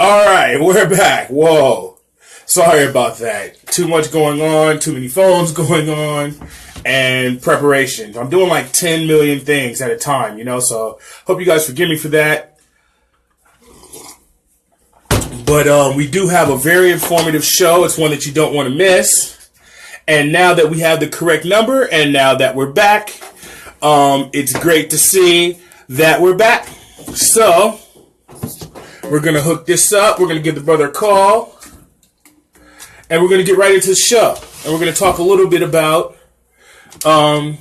All right, we're back. Whoa. Sorry about that. Too much going on, too many phones going on, and preparation. I'm doing like 10 million things at a time, so hope you guys forgive me for that. But we do have a very informative show. It's one that you don't want to miss. And now that we have the correct number, and now that we're back, it's great to see that we're back. So we're going to hook this up. We're going to give the brother a call. And we're going to get right into the show. And we're going to talk a little bit about the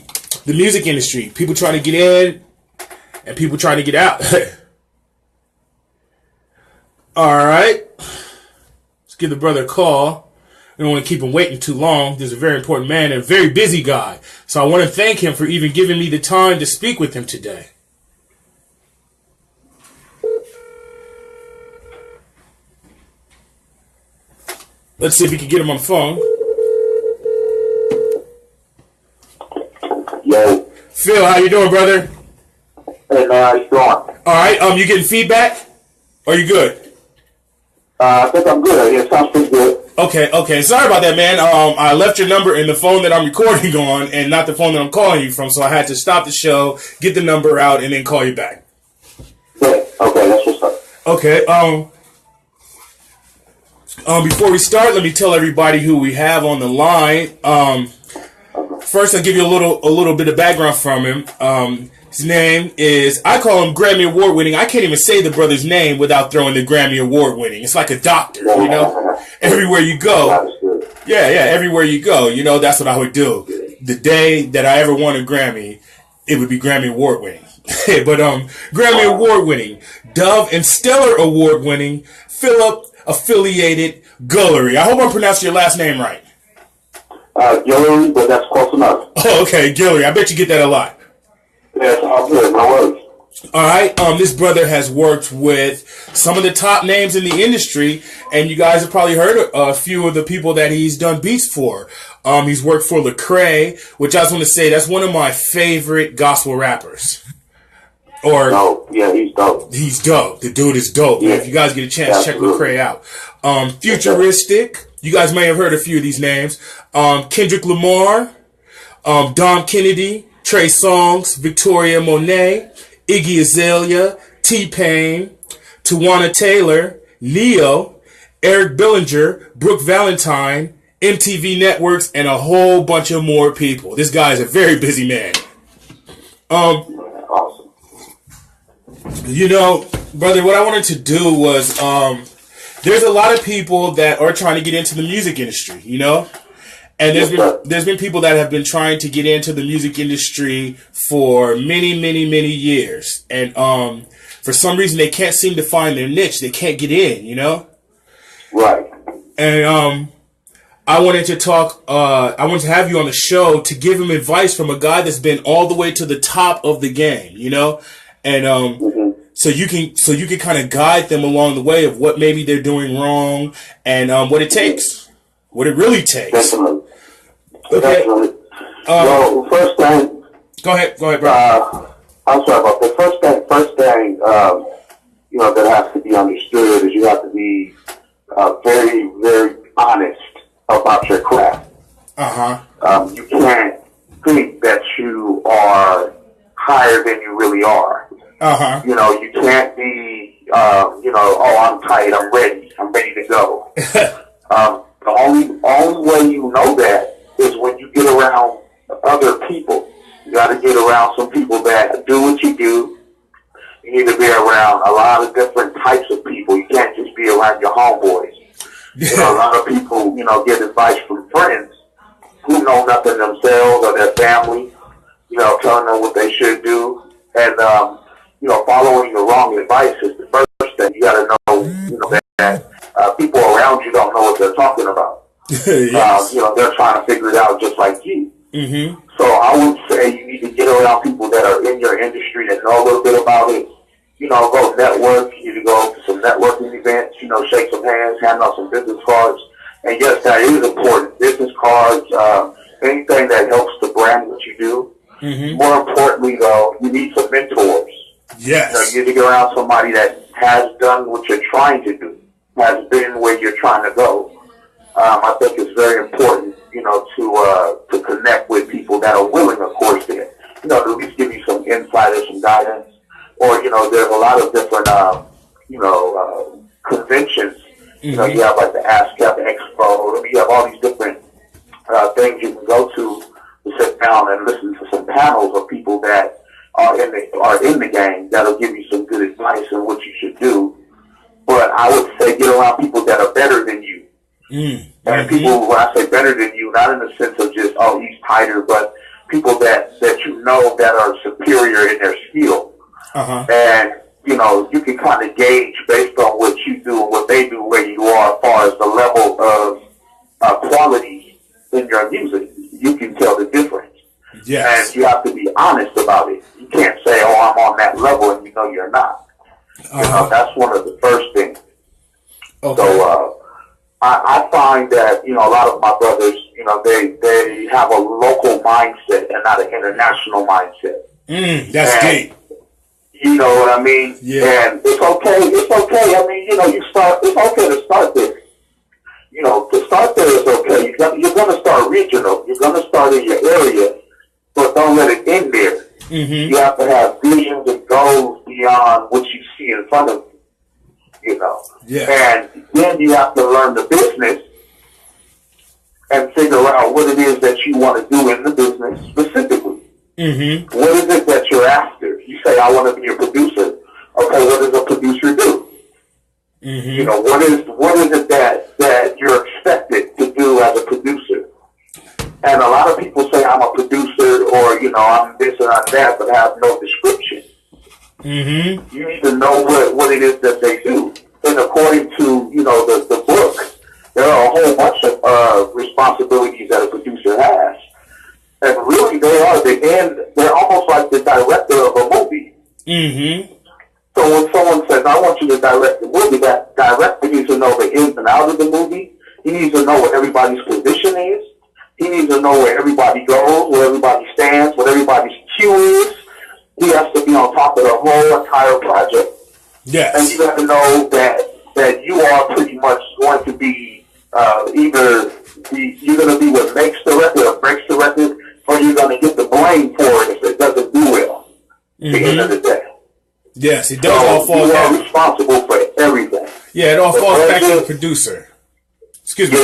music industry. People trying to get in and people trying to get out. All right. Let's give the brother a call. We don't want to keep him waiting too long. This is a very important man and a very busy guy. So I want to thank him for even giving me the time to speak with him today. Let's see if we can get him on the phone. Yo. Phil, how you doing, brother? Hey, man, how you doing? All right, you getting feedback? Or are you good? I think I'm good. Yeah, sounds pretty good. Okay. Sorry about that, man. I left your number in the phone that I'm recording on and not the phone that I'm calling you from, so I had to stop the show, get the number out, and then call you back. Yeah, okay, that's what's up. Okay, before we start, let me tell everybody who we have on the line. First, I'll give you a little bit of background from him. His name is, I call him Grammy Award winning. I can't even say the brother's name without throwing the Grammy Award winning. It's like a doctor, Everywhere you go. Yeah, everywhere you go, that's what I would do. The day that I ever won a Grammy, it would be Grammy Award winning. But Grammy Award winning, Dove and Stellar Award winning, Phillip affiliated Guillory. I hope I'm pronouncing your last name right. Guillory, but that's close enough. Oh, okay, Guillory. I bet you get that a lot. Yeah, it's all good. No worries. All right. This brother has worked with some of the top names in the industry, and you guys have probably heard a few of the people that he's done beats for. He's worked for Lecrae, which I was going to say that's one of my favorite gospel rappers. Yeah, he's dope. He's dope. The dude is dope. Yeah. If you guys get a chance, check Lecrae out. Futuristic. You guys may have heard a few of these names. Kendrick Lamar, Dom Kennedy, Trey Songz, Victoria Monet, Iggy Azalea, T-Pain, Tawana Taylor, Neo, Eric Bellinger, Brooke Valentine, MTV Networks, and a whole bunch of more people. This guy is a very busy man. Awesome. Brother, what I wanted to do was, there's a lot of people that are trying to get into the music industry, And there's been people that have been trying to get into the music industry for many, many, many years. And for some reason, they can't seem to find their niche. They can't get in, Right. And I wanted to talk, I wanted to have you on the show to give him advice from a guy that's been all the way to the top of the game, And so you can kind of guide them along the way of what maybe they're doing wrong and what it takes, what it really takes. Definitely. Okay. Definitely. Well, first thing. Go ahead, bro. I'm sorry about the first thing. That has to be understood is you have to be very, very honest about your craft. You can't think that you are higher than you really are. You can't be, I'm tight, I'm ready to go. The only way you know that is when you get around other people. You got to get around some people that do what you do. You need to be around a lot of different types of people. You can't just be around your homeboys. A lot of people, get advice from friends who know nothing themselves or their family, telling them what they should do. And, following the wrong advice is the first thing. You got to know, that people around you don't know what they're talking about. Yes. They're trying to figure it out just like you. Mm-hmm. So I would say you need to get around people that are in your industry that know a little bit about it. Go network. You need to go to some networking events, shake some hands, hand out some business cards. And yes, that is important. Business cards, anything that helps to brand what you do. Mm-hmm. More importantly, though, you need some mentors. Yes. You need to get around somebody that has done what you're trying to do. has been where you're trying to go. I think it's very important, to connect with people that are willing, of course, to at least give you some insight or some guidance. Or, there's a lot of different, conventions. You have like the ASCAP Expo. You have all these different things you can go to sit down and listen to some panels of people that are in the game that'll give you some good advice on what you should do. But I would say get around people that are better than you. And people, when I say better than you, not in the sense of just, oh, he's tighter, but people that that are superior in their skill. And, you can kind of gauge based on what you do and what they do where you are as far as the level of quality in your music. You can tell the difference. Yes. And you have to be honest about it. You can't say, oh, I'm on that level, and you're not. That's one of the first things. Okay. So, I find that, a lot of my brothers, they have a local mindset and not an international mindset. That's deep. You know what I mean? Yeah. And it's okay. It's okay. I mean, it's okay to start there. To start there is okay. You're going to start regional. You're going to start in your area, but don't let it end there. You have to have visions and goals beyond what you see in front of you. And then you have to learn the business and figure out what it is that you want to do in the business specifically. What is it that you're after? You say, I want to be a producer. Okay, what does a producer do? What is it that you're expected to do as a producer? And a lot of people say, I'm a producer, or, I'm this and I'm that, but have no description. You need to know what it is that they do. And according to, the book, there are a whole bunch of responsibilities that a producer has. And really, they're almost like the director of a movie. So when someone says, I want you to direct the movie, that director needs to know the ins and outs of the movie. He needs to know what everybody's position is. He needs to know where everybody goes, where everybody stands, what everybody's cue is. He has to be on top of the whole entire project. Yes. And you got to know that you are pretty much going to be you're going to be what makes the record or breaks the record, or you're going to get the blame for it if it doesn't do well. At the end of the day. Yes, it does all fall back. You are responsible for everything. Yeah, it all falls back to the producer. Excuse me.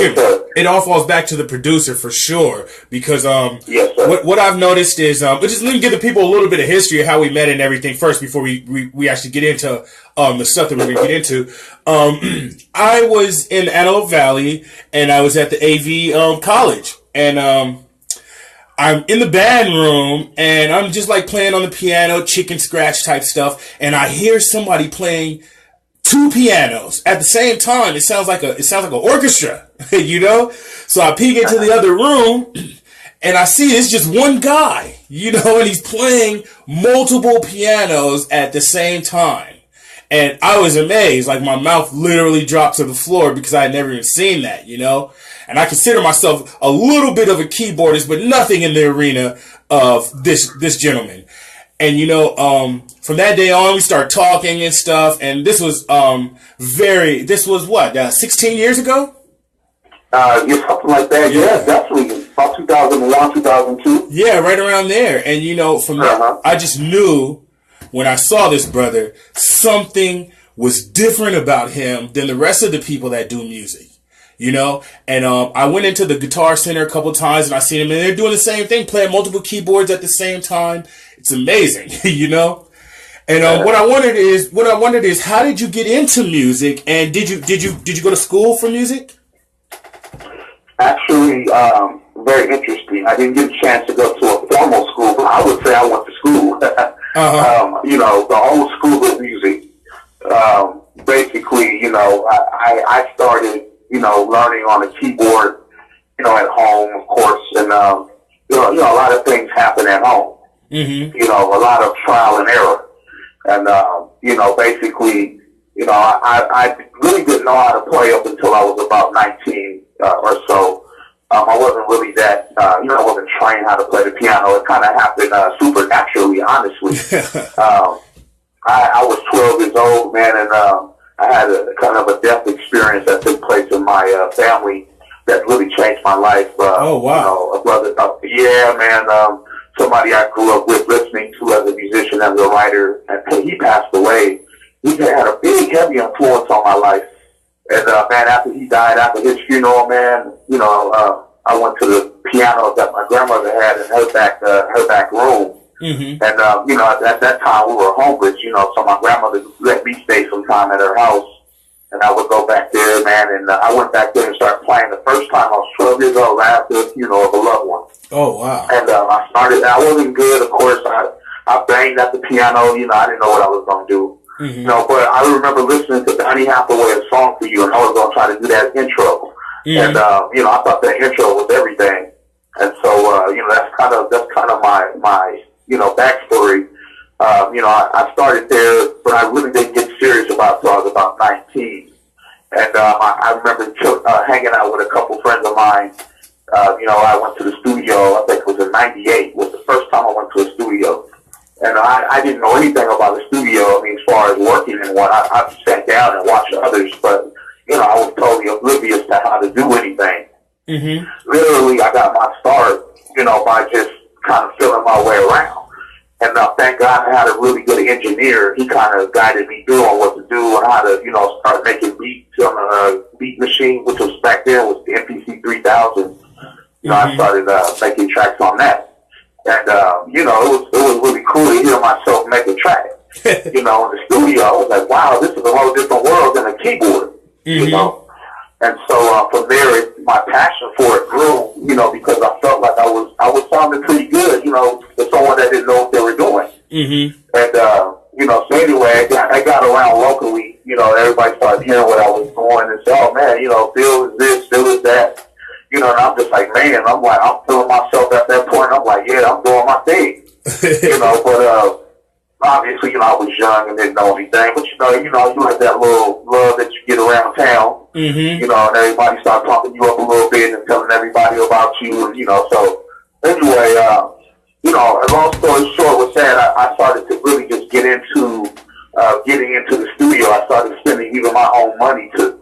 It all falls back to the producer for sure. Because what I've noticed is, just let me give the people a little bit of history of how we met and everything first before we actually get into the stuff that we're going to get into. I was in Antelope Valley, and I was at the AV college. And I'm in the band room, and I'm just like playing on the piano, chicken scratch type stuff, and I hear somebody playing two pianos at the same time. It sounds like an orchestra, So I peek into the other room, and I see it's just one guy, and he's playing multiple pianos at the same time. And I was amazed, like my mouth literally dropped to the floor because I had never even seen that, And I consider myself a little bit of a keyboardist, but nothing in the arena of this gentleman. And, from that day on, we start talking and stuff. And this was, 16 years ago? Yeah, something like that. Yeah, definitely. About 2001, 2002. Yeah, right around there. And, from that, I just knew when I saw this brother, something was different about him than the rest of the people that do music. And I went into the Guitar Center a couple times, and I seen them, and they're doing the same thing, playing multiple keyboards at the same time. It's amazing, And what I wondered is, how did you get into music? And did you go to school for music? Actually, very interesting. I didn't get a chance to go to a formal school, but I would say I went to school. The old school of music. Basically, I started, learning on a keyboard, at home, of course, and a lot of things happen at home. A lot of trial and error, and basically, I really didn't know how to play up until I was about 19 or so. I wasn't really that, I wasn't trained how to play the piano. It kind of happened supernaturally, honestly. I was 12 years old, man, and I had a kind of a death experience that took place in my family that really changed my life. Oh, wow. You know, a brother, yeah, man, somebody I grew up with, listening to as a musician, as a writer, and he passed away. He had a big, heavy influence on my life. And, man, after he died, after his funeral, man, you know, I went to the piano that my grandmother had in her back room. Mm-hmm. And, you know, at that time we were homeless, you know, so my grandmother let me stay some time at her house. And I would go back there, man, and I went back there and started playing. The first time I was 12 years old, right after the funeral of a loved one. Oh, wow. And I started, I wasn't good, of course. I banged at the piano, you know, I didn't know what I was going to do. Mm-hmm. You know, but I remember listening to Donny Hathaway's Song for You, and I was going to try to do that intro. Mm-hmm. And, you know, I thought that intro was everything. And so, you know, that's kind of my, you know, backstory. You know, I started there, but I really didn't get serious about it until I was about 19. And I remember hanging out with a couple friends of mine. You know, I went to the studio, I think it was in 98, was the first time I went to a studio. And I didn't know anything about the studio, I mean, as far as working in one. I sat down and watched others, but, you know, I was totally oblivious to how to do anything. Mm-hmm. Literally, I got my start, you know, by just kind of feeling my way around. And thank God I had a really good engineer. He kind of guided me through on what to do and how to, you know, start making beats on a beat machine, which was back then was the MPC 3000. You know, I started making tracks on that. And, you know, it was really cool to hear myself make a track. You know, in the studio, I was like, wow, this is a whole different world than a keyboard, you know. And so from there, my passion for it grew, you know, because I felt like I was sounding pretty good, you know, to someone that didn't know what they were doing. Mm-hmm. And, you know, so anyway, I got around locally, you know, everybody started hearing what I was doing and said, oh, man, you know, Phil is this, Phil is that. You know, and I'm just like, man, I'm feeling myself at that point. I'm like, yeah, I'm doing my thing. You know, but obviously, you know, I was young and didn't know anything. But, you like that little love that you get around town. Mm-hmm. You know, and everybody starts talking you up a little bit and telling everybody about you. And, you know, so anyway, you know, long story short with that, I started to really just get into getting into the studio. I started spending even my own money to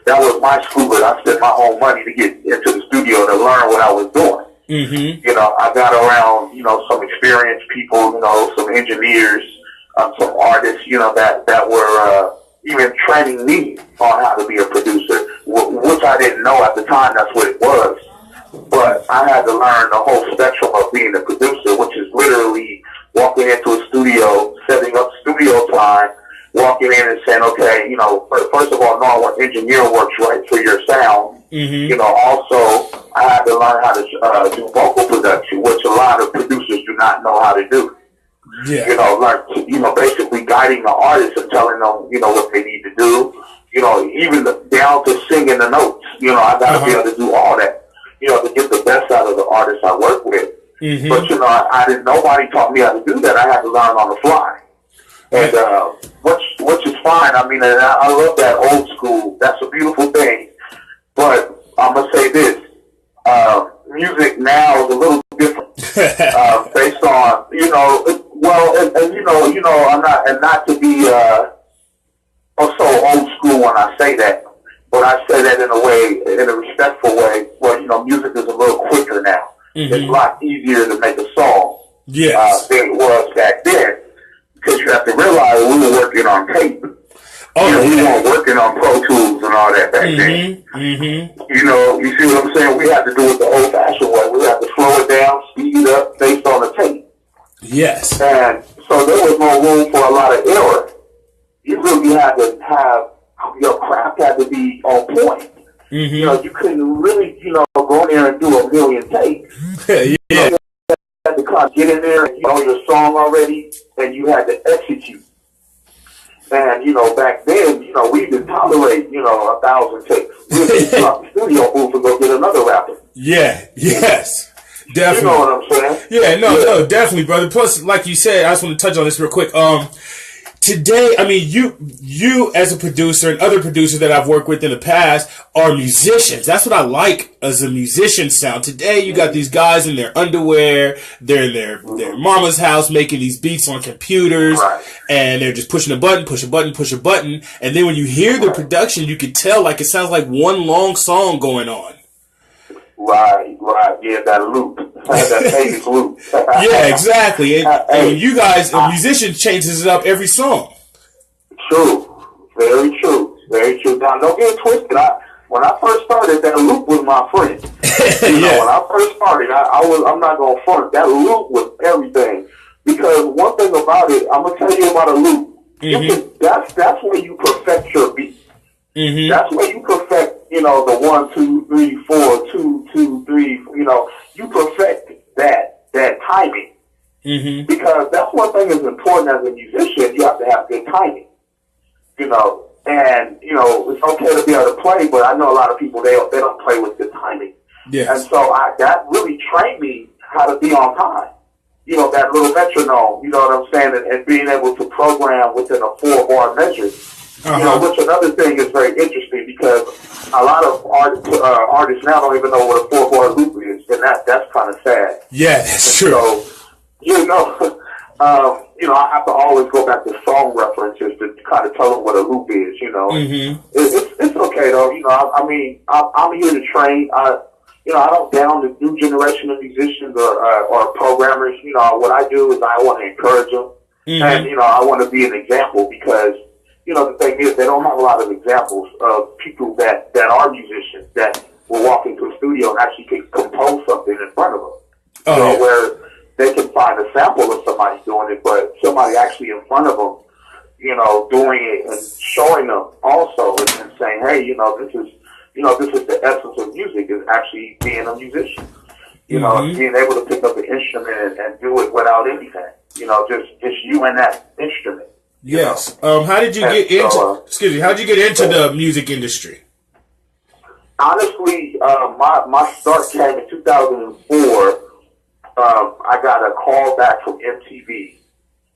that was my school, but I spent my own money to get into the studio to learn what I was doing. Mm-hmm. You know, I got around, you know, some experienced people, you know, some engineers, some artists, you know, that were even training me on how to be a producer, which I didn't know at the time that's what it was. But I had to learn the whole spectrum of being a producer, which is literally walking into a studio, setting up studio time, walking in and saying, okay, you know, first of all, knowing what engineer works right for your sound. Mm-hmm. You know, also, I had to learn how to do vocal production, which a lot of producers do not know how to do. Yeah. You know, like, you know, basically guiding the artist and telling them, you know, what they need to do. You know, even down to singing the notes. You know, I got to be able to do all that, you know, to get the best out of the artists I work with. Mm-hmm. But, you know, I didn't, nobody taught me how to do that. I had to learn on the fly. And, which is fine. I mean, and I love that old school. That's a beautiful thing. But I'm going to say this. Music now is a little different. Based on, you know, well, and you know, I'm not, and not to be, so old school when I say that, but I say that in a way, in a respectful way, where, you know, music is a little quicker now. Mm-hmm. It's a lot easier to make a song. Yes. Than it was back then. Because you have to realize we were working on tape. Oh, you know, we weren't working on Pro Tools and all that back then. Mm-hmm. You know, you see what I'm saying? We had to do it the old-fashioned way. We had to slow it down, speed it up based on the tape. Yes. And so there was no room for a lot of error. You really had to have, your craft had to be on point. Mm-hmm. You know, you couldn't really, you know, go in there and do a million takes. Yeah. You know, you had to kind of get in there and you know your song already, and you had to execute. And, you know, back then, you know, we didn't tolerate, you know, 1,000 takes. We would just drop the studio booth and go get another rapper. Yeah, yes. Definitely. You know what I'm saying? Yeah, no, definitely, brother. Plus, like you said, I just want to touch on this real quick. today, I mean, you as a producer and other producers that I've worked with in the past are musicians. That's what I like as a musician sound. Today, you got these guys in their underwear, they're in their mama's house making these beats on computers, and they're just pushing a button, push a button, push a button. And then when you hear the production, you can tell like it sounds like one long song going on. Right. Yeah, that loop. That famous loop. Yeah, exactly. And you guys, a musician changes it up every song. True. Very true. Now, don't get it twisted. When I first started, that loop was my friend. When I first started, I'm not going to front. That loop was everything. Because one thing about it, I'm going to tell you about a loop. That's where you perfect your beat. That's where you perfect, the 1, 2, 3, 4, 2, 2, 3, you perfect that timing. Because that's one thing that's important as a musician, you have to have good timing. And, it's okay to be able to play, but I know a lot of people, they don't play with good timing. Yes. And so that really trained me how to be on time. That little metronome, you know what I'm saying, and being able to program within a 4-bar measure. Which another thing is very interesting because a lot of artists now don't even know what a 4-bar loop is, and that's kind of sad. Yeah, that's true. So, I have to always go back to song references to kind of tell them what a loop is. It's okay though. I'm here to train. I don't down the new generation of musicians or programmers. What I do is I want to encourage them, and I want to be an example because. The thing is, they don't have a lot of examples of people that are musicians that will walk into a studio and actually can compose something in front of them. Where they can find a sample of somebody doing it, but somebody actually in front of them, doing it and showing them also and saying, hey, this is the essence of music is actually being a musician. Being able to pick up an instrument and do it without anything. Just you and that instrument. Yes. How did you get into? Excuse me. How did you get into the music industry? Honestly, my start came in 2004. I got a call back from MTV,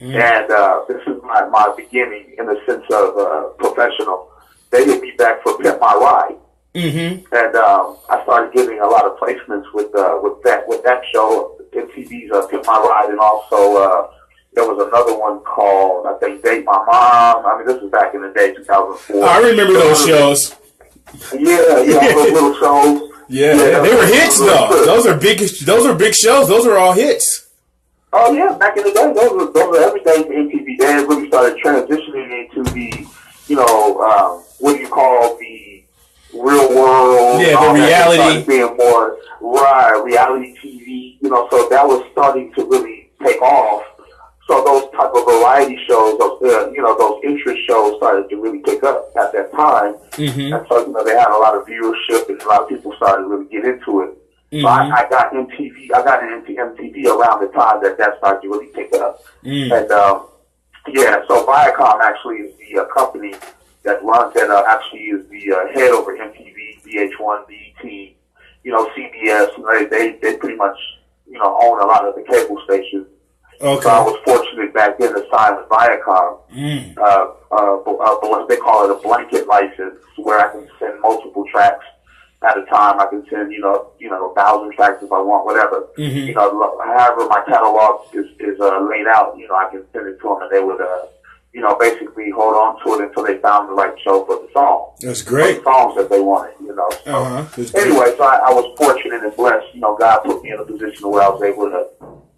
and this is my beginning in the sense of professional. They hit me back for Pimp My Ride, and I started getting a lot of placements with that show, MTV's Pimp My Ride, and also. There was another one called, I think, Date My Mom. This was back in the day, 2004. I remember those shows. Yeah, those little shows. Yeah, they were hits though. Those are big shows. Those are all hits. Oh yeah, back in the day, those were everything for MTV. They really started transitioning into the, what do you call the real world? Yeah, the reality. Being more reality TV. So that was starting to really take off. So those type of variety shows, those interest shows started to really pick up at that time. And so, they had a lot of viewership and a lot of people started to really get into it. So I got MTV, I got into MTV around the time that started to really pick up. And, so Viacom actually is the company that runs and actually is the head over MTV, VH1, BET, CBS. They pretty much, own a lot of the cable stations. Okay. So I was fortunate back then to sign with Viacom. They call it a blanket license, where I can send multiple tracks at a time. I can send 1,000 tracks if I want, whatever. However my catalog is laid out, I can send it to them, and they would basically hold on to it until they found the right show for the song. That's great. For the songs that they wanted, So anyway, so I was fortunate and blessed. God put me in a position where I was able to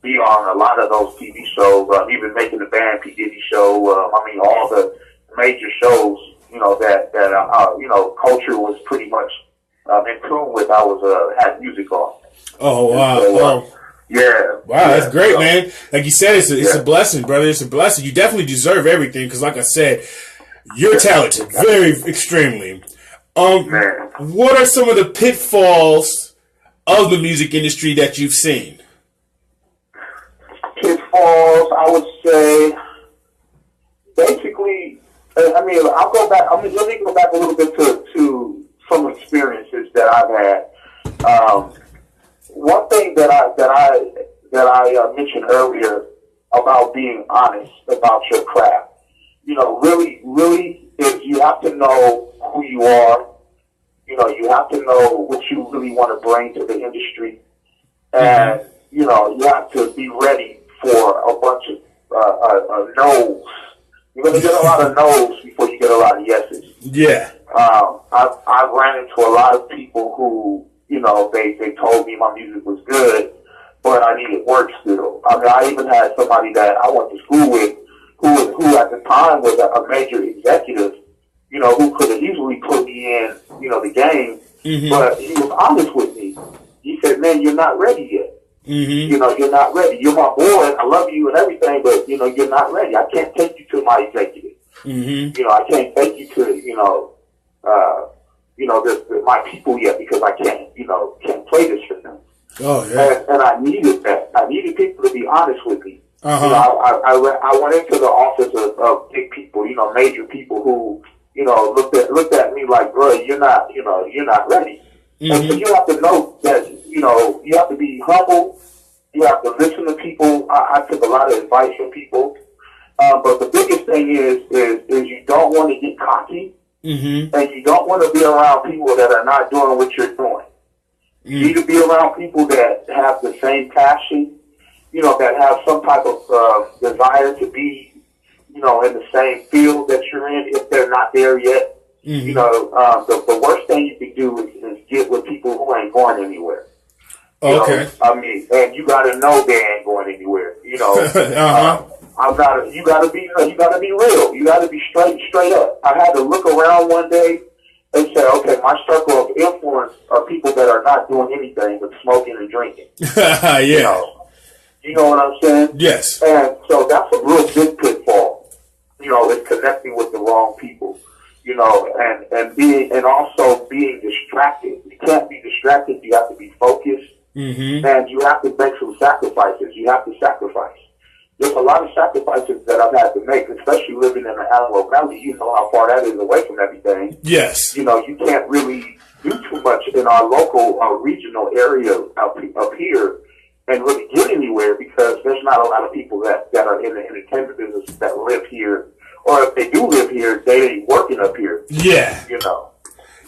be on a lot of those TV shows, even making the Band P. Diddy show. All the major shows, that culture was pretty much in tune with. I was had music on. Oh wow! So, That's great, man. Like you said, it's a blessing, brother. It's a blessing. You definitely deserve everything because, like I said, you're talented, very extremely. What are some of the pitfalls of the music industry that you've seen? Pitfalls, I would say, basically, I'll go back. Let me go back a little bit to some experiences that I've had. One thing that I mentioned earlier about being honest about your craft. really, if you have to know who you are. You have to know what you really want to bring to the industry, and you have to be ready for a bunch of no's. You're going to get a lot of no's before you get a lot of yeses. Yeah. I've ran into a lot of people who, they told me my music was good, but I needed work still. I mean, I even had somebody that I went to school with who at the time was a major executive, who could have easily put me in, the game, but he was honest with me. He said, man, you're not ready yet. You're not ready. You're my boy, and I love you and everything, but, you're not ready. I can't take you to my executive. I can't take you to, my people yet because I can't play this for them. Oh, yeah. And I needed that. I needed people to be honest with me. I went into the office of big people, major people who, looked at me like, bro, you're not ready. And so you have to know that, you have to be humble. You have to listen to people. I took a lot of advice from people. But the biggest thing is you don't want to get cocky, and you don't want to be around people that are not doing what you're doing. You need to be around people that have the same passion, that have some type of desire to be, in the same field that you're in if they're not there yet. The worst thing you can do is get with people who ain't going anywhere. Okay. And you got to know they ain't going anywhere. You gotta be real. You gotta be straight up. I had to look around one day and say, okay, my circle of influence are people that are not doing anything but smoking and drinking. Yeah. You know what I'm saying? Yes. And so that's a real big pitfall. It's connecting with the wrong people. And also being distracted. You can't be distracted. You have to be focused. And you have to make some sacrifices. You have to sacrifice. There's a lot of sacrifices that I've had to make, especially living in the Antelope Valley. You know how far that is away from everything. Yes. You can't really do too much in our local, regional area up here and really get anywhere because there's not a lot of people that are in the entertainment business that live here. Or if they do live here, they ain't working up here. Yeah.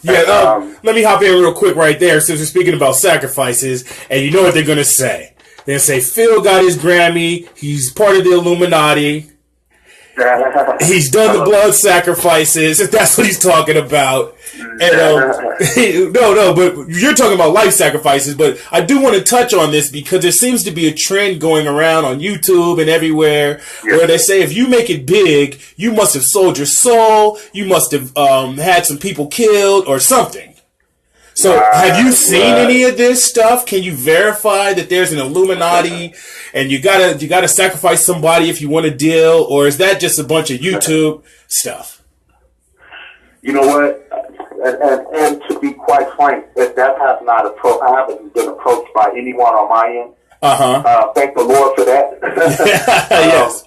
Yeah, let me hop in real quick right there since we're speaking about sacrifices, and you know what they're going to say. They're going to say, Phil got his Grammy, he's part of the Illuminati, he's done the blood sacrifices, if that's what he's talking about. And no, but you're talking about life sacrifices, but I do want to touch on this because there seems to be a trend going around on YouTube and everywhere where they say if you make it big, you must have sold your soul, you must have had some people killed or something. So have you seen any of this stuff? Can you verify that there's an Illuminati and you gotta sacrifice somebody if you want a deal, or is that just a bunch of YouTube stuff? You know what? And to be quite frank, that has not I haven't been approached by anyone on my end. Thank the Lord for that. Yes.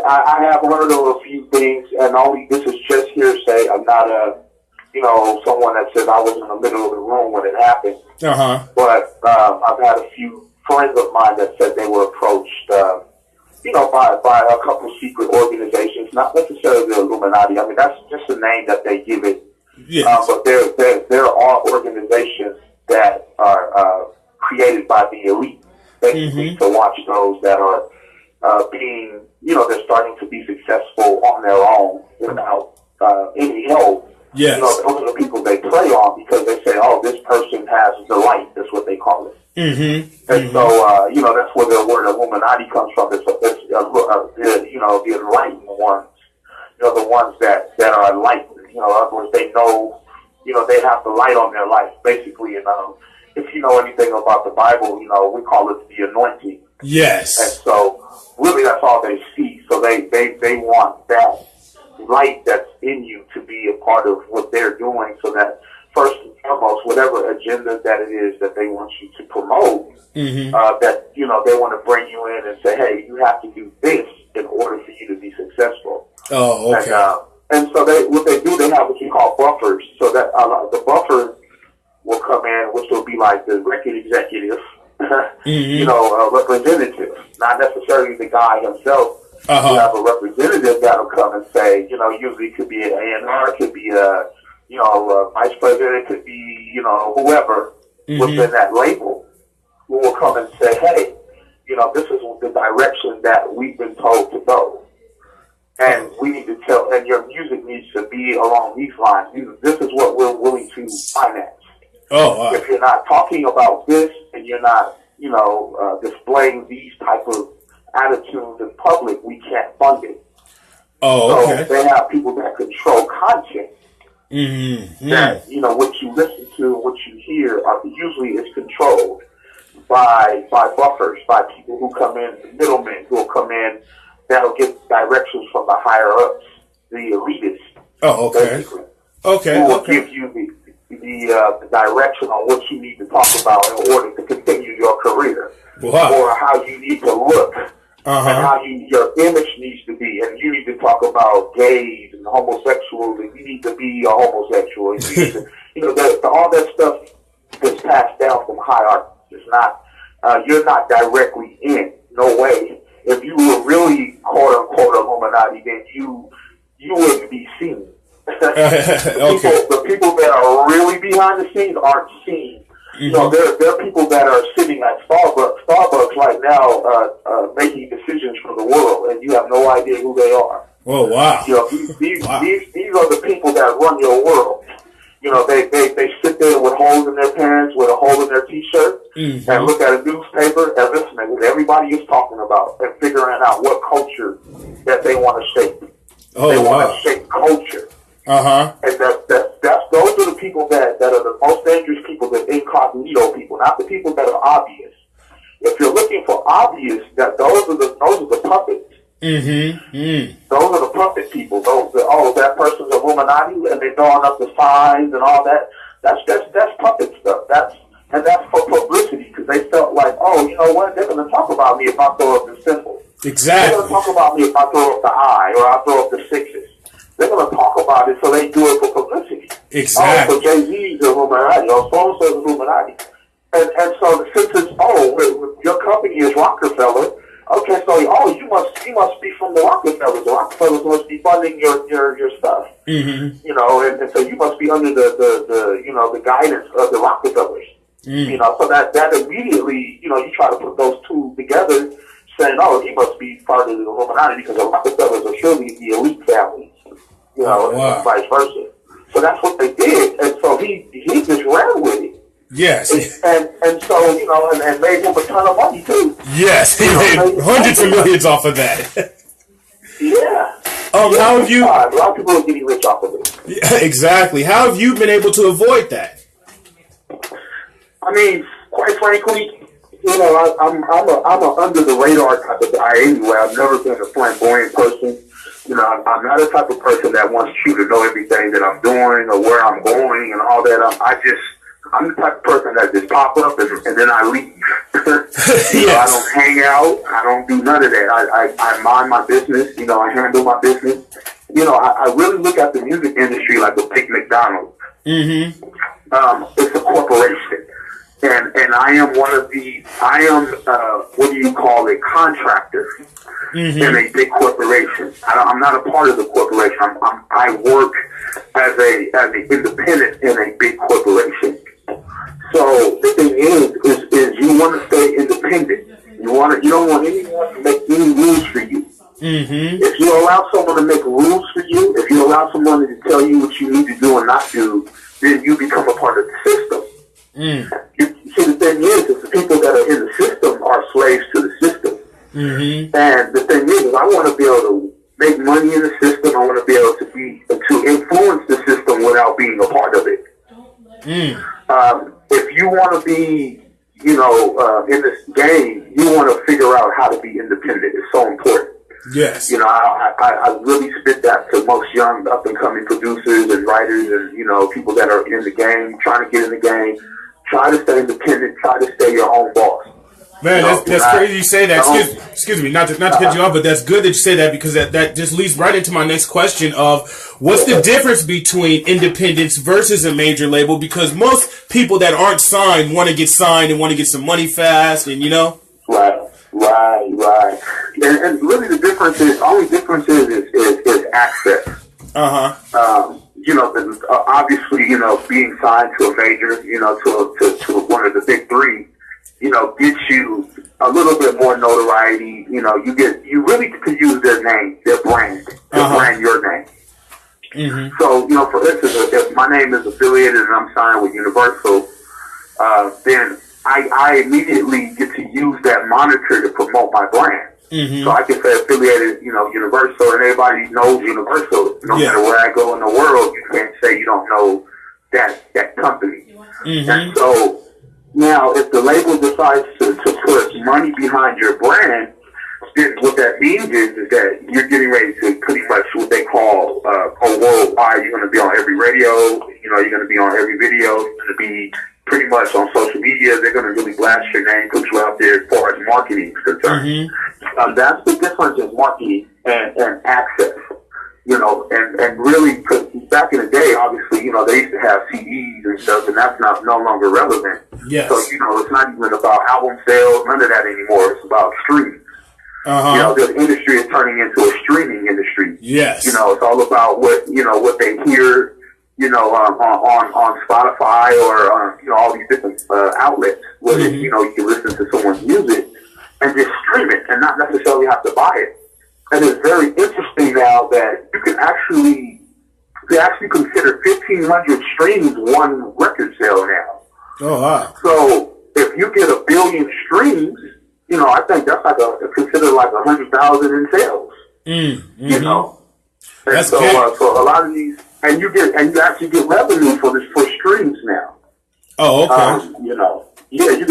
I have heard of a few things, and this is just hearsay. I'm not someone that says I was in the middle of the room when it happened. But I've had a few friends of mine that said they were approached, by a couple secret organizations, not necessarily the Illuminati. I mean, that's just a name that they give it. Yes. But there are organizations that are created by the elite, basically, to watch those that are being, they're starting to be successful on their own without any help. Yes. Those are the people they prey on because they say, oh, this person has the light. That's what they call it. And so, that's where the word Illuminati comes from. It's the enlightened ones, the ones that are enlightened. In other words, they know, they have the light on their life, basically. And if you know anything about the Bible, we call it the anointing. Yes. And so, really, that's all they see. So they want that light that's in you to be a part of what they're doing, so that first and foremost, whatever agenda that it is that they want you to promote, that they want to bring you in and say, hey, you have to do this in order for you to be successful. Oh, okay. And so what they do, they have what you call buffers. So that the buffer will come in, which will be like the record executive, representative, not necessarily the guy himself. You have a representative that'll come and say, you know, usually it could be an A&R, it could be a, you know, a vice president, it could be, you know, whoever within that label who will come and say, hey, you know, this is the direction that we've been told to go. And we need to tell, and your music needs to be along these lines. This is what we're willing to finance. If you're not talking about this and you're not, you know, displaying these type of attitudes in public, we can't fund it. So they have people that control content. That, you know, what you listen to, what you hear, usually is controlled by buffers, by people who come in, middlemen who will come in, that'll get directions from the higher ups, the elitists. Basically, who will give you the direction on what you need to talk about in order to continue your career, or how you need to look, and how your image needs to be, and you need to talk about gays and homosexuals, and you need to be a homosexual, and you need to, you know, all that stuff is passed down from hierarchy. It's not, you're not directly in, no way. If you were really quote unquote Illuminati, then you wouldn't be seen. The people that are really behind the scenes aren't seen. You know, there are people that are sitting at Starbucks right now, making decisions for the world, and you have no idea who they are. Oh wow! You know, these are the people that run your world. You know, they sit there with holes in their pants, with a hole in their t-shirt, and look at a newspaper and listen to what everybody is talking about and figuring out what culture that they want to shape. They want to shape culture. And those are the people that are the most dangerous people, the incognito people, not the people that are obvious. If you're looking for obvious, that those are the puppets. Those are the puppet people. That person's Illuminati, and they're drawing up the signs and all that. That's puppet stuff. That's for publicity, because they felt like, oh, you know what? They're going to talk about me if I throw up the symbol. Exactly. They're going to talk about me if I throw up the I or I throw up the sixes. They're going to talk about it, so they do it for publicity. Exactly. Oh, so Jay-Z's Illuminati, or so-and-so's Illuminati. And so since it's, your company is Rockefeller, okay, so you must be from the Rockefellers. The Rockefellers must be funding your stuff. You know, and so you must be under the you know, the guidance of the Rockefellers. You know, so that immediately, you know, you try to put those two together, saying, oh, he must be part of the Illuminati because the Rockefellers are surely the elite families. You know, and vice versa. So that's what they did, and so he just ran with it. Yes. And so, you know, and made him a ton of money too. Yes, he made hundreds of millions off of that. How have you? A lot of people are getting rich off of it. Yeah, exactly. How have you been able to avoid that? I mean, quite frankly, you know, I'm a under the radar type of guy anyway. I've never been a flamboyant person. You know, I'm not a type of person that wants you to know everything that I'm doing or where I'm going and all that. I'm the type of person that just pop up and then I leave. You know, I don't hang out. I don't do none of that. I mind my business. You know, I handle my business. You know, I really look at the music industry like a big McDonald's. It's a corporation. And I am what do you call it, contractor in a big corporation. I'm not a part of the corporation. I work as an independent in a big corporation. So the thing is you want to stay independent. You don't want anyone to make any rules for you. If you allow someone to make rules for you, if you allow someone to tell you what you need to do and not do, then you become a part of the system. See, the thing is the people that are in the system are slaves to the system. And the thing is I want to be able to make money in the system. I want to be able to influence the system without being a part of it. If you want to be, you know, in this game, you want to figure out how to be independent. It's so important. Yes. You know, I really spit that to most young up and coming producers and writers and, you know, people that are in the game, trying to get in the game. Try to stay independent. Try to stay your own boss. Man, that's crazy you say that. Excuse me, not to cut you off, but that's good that you say that because that just leads right into my next question of what's the difference between independence versus a major label? Because most people that aren't signed want to get signed and want to get some money fast, and you know. Right. Right. And really the only difference is access. You know, obviously, you know, being signed to a major, you know, to one of the big three, you know, gets you a little bit more notoriety. You know, you really could use their name, their brand, your name. So, you know, for instance, if my name is affiliated and I'm signed with Universal, then I immediately get to use that moniker to promote my brand. So I can say affiliated, you know, Universal, and everybody knows Universal. No matter where I go in the world, you can't say you don't know that company. And so now, if the label decides to put money behind your brand, then what that means is that you're getting ready to pretty much what they call worldwide. You're going to be on every radio. You know, you're going to be on every video. You're going to be pretty much on social media. They're going to really blast your name, put you out there as far as marketing is concerned. That's the difference in marketing and access. You know, and really, because back in the day, obviously, you know, they used to have CDs and stuff, and that's no longer relevant. So, you know, it's not even about album sales, none of that anymore. It's about streaming. You know, the industry is turning into a streaming industry. You know, it's all about what they hear, you know, on Spotify or, you know, all these different outlets where, you know, you can listen to someone's music and just stream it and not necessarily have to buy it. And it's very interesting now that you can actually consider 1,500 streams one record sale now. So if you get 1 billion streams, you know, I think that's considered like 100,000 in sales. You know, and that's so a lot of these, and you actually get revenue for streams now. You know, you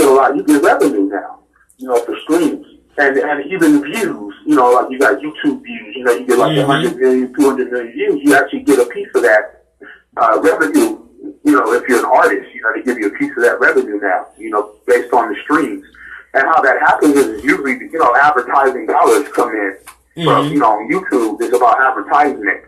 get revenue now, you know, for streams. And even views, you know, like you got YouTube views, you know, you get like 100 million, 200 million views, you actually get a piece of that revenue, you know, if you're an artist, you know, they give you a piece of that revenue now, you know, based on the streams. And how that happens is usually, you know, advertising dollars come in from, you know, on YouTube, it's about advertising it.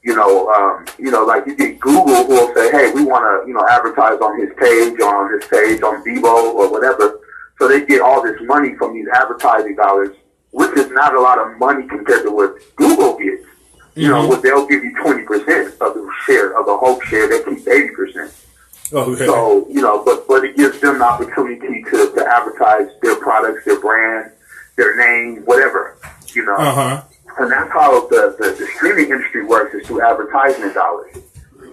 You know, like you get Google who will say, hey, we want to, you know, advertise on his page, on this page, on Bebo or whatever. So they get all this money from these advertising dollars, which is not a lot of money compared to what Google gets. You know, what they'll give you 20% of the share, of the whole share, they keep 80%. So, you know, but it gives them the opportunity to advertise their products, their brand, their name, whatever, you know. And that's how the streaming industry works, is through advertisement dollars.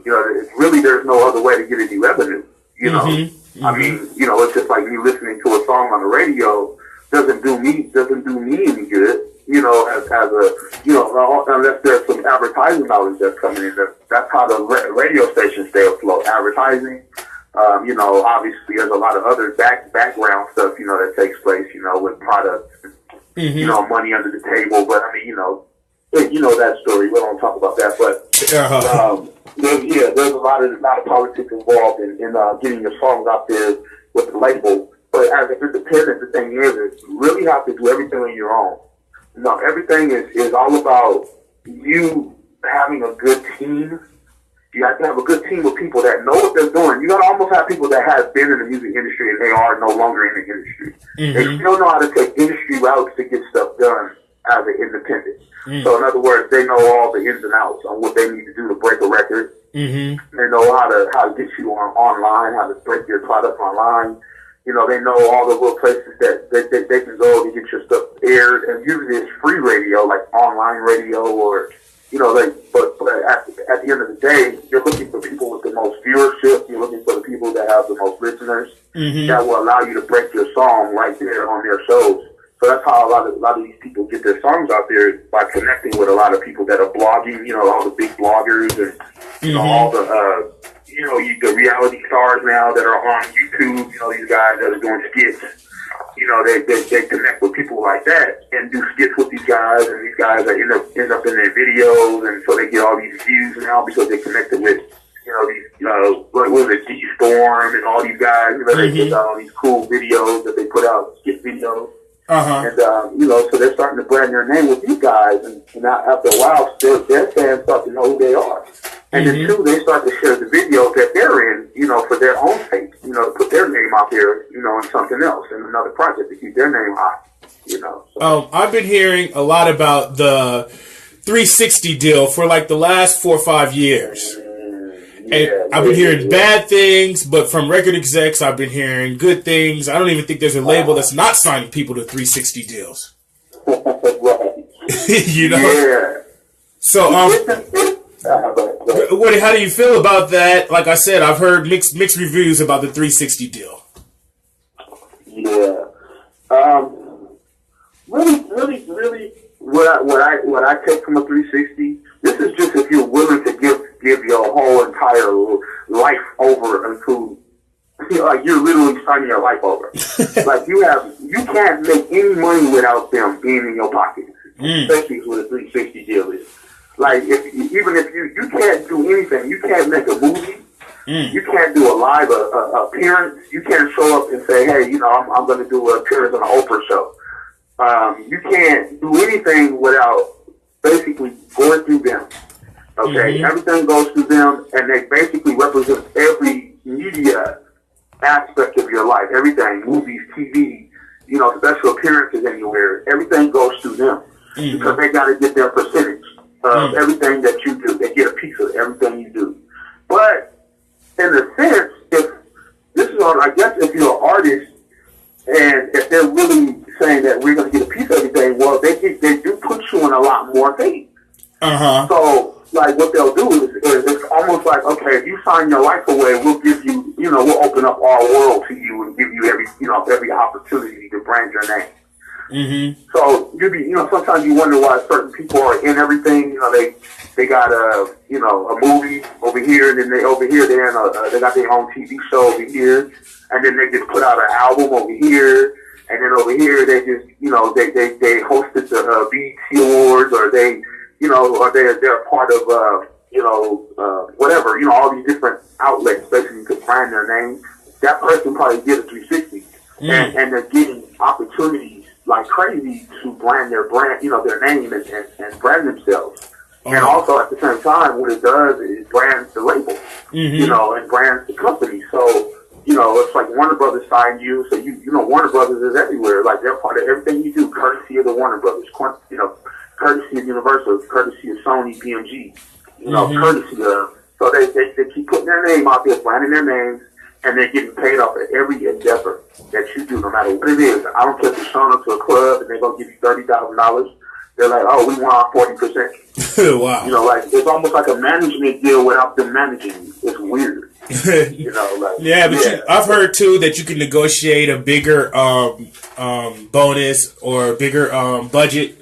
You know, there's no other way to get any revenue, you know. I mean, you know, it's just like me listening to a song on the radio doesn't do me any good, you know, as a, you know, unless there's some advertising dollars that's coming in. That's how the radio stations stay afloat, advertising. You know, obviously there's a lot of other background stuff, you know, that takes place, you know, with products, you know, money under the table. But I mean, you know that story. We don't talk about that, but there's a lot of politics involved in getting your songs out there with the label. But as an independent, the thing is you really have to do everything on your own. No, everything is all about you having a good team. You have to have a good team of people that know what they're doing. You got to almost have people that have been in the music industry and they are no longer in the industry. They still know how to take industry routes to get stuff done as an independent. So in other words, they know all the ins and outs on what they need to do to break a record. They know how to get you online, how to break your product online. You know, they know all the little places that they can go to get your stuff aired. And usually it's free radio, like online radio, or, you know, but at the end of the day, you're looking for people with the most viewership. You're looking for the people that have the most listeners that will allow you to break your song right there on their shows. So that's how a lot of these people get their songs out there, by connecting with a lot of people that are blogging, you know, all the big bloggers and, you know, all the, you know, the reality stars now that are on YouTube, you know, these guys that are doing skits. You know, they connect with people like that and do skits with these guys, and these guys are end up in their videos, and so they get all these views now because they connected with, you know, these, what was it, D-Storm and all these guys, you know, they get all these cool videos that they put out, skit videos. And, you know, so they're starting to brand their name with these guys, and after a while, their fans start to know who they are. And then, two, they start to share the videos that they're in, you know, for their own sake, you know, to put their name out there, you know, in something else, in another project, to keep their name high, So. I've been hearing a lot about the 360 deal for like the last 4 or 5 years. And I've been hearing bad things, but from record execs, I've been hearing good things. I don't even think there's a label that's not signing people to 360 deals. Right. Yeah. So, how do you feel about that? Like I said, I've heard mixed reviews about the 360 deal. Yeah. Really, what I take from a 360, this is just if you're willing to give your whole entire life over into, like you're literally signing your life over. Like you can't make any money without them being in your pocket, especially with a 360 deal is. Like even if you can't do anything, you can't make a movie. You can't do a live appearance. You can't show up and say, hey, I'm going to do an appearance on an Oprah show. You can't do anything without basically going through them. Okay? Everything goes through them, and they basically represent every media aspect of your life. Everything, movies, TV, special appearances anywhere. Everything goes through them because they got to get their percentage of everything that you do. They get a piece of everything you do. But in a sense, if you're an artist and if they're really saying that we're going to get a piece of everything, well, they do put you in a lot more things. So, like, what they'll do is it's almost like, okay, if you sign your life away, we'll give you, we'll open up our world to you and give you every opportunity to brand your name. So sometimes you wonder why certain people are in everything. They got a movie over here, and then they got their own TV show over here, and then they just put out an album over here, and then over here they just they hosted the BET Awards, or or they're a part of whatever, all these different outlets basically to brand their name. That person probably did a 360, and they're getting opportunities like crazy to brand their name and brand themselves. And also at the same time, what it does is brands the label, and brands the company. So, it's like Warner Brothers signed you, so Warner Brothers is everywhere. Like they're part of everything you do, courtesy of the Warner Brothers, courtesy of Universal, courtesy of Sony, BMG, courtesy of. So they keep putting their name out there, branding their names, and they're getting paid off of every endeavor that you do, no matter what it is. I don't care if you're showing up to a club and they're going to give you $30,000. They're like, oh, we want 40%. Wow. Like, it's almost like a management deal without them managing you. It's weird. I've heard, too, that you can negotiate a bigger bonus or a bigger budget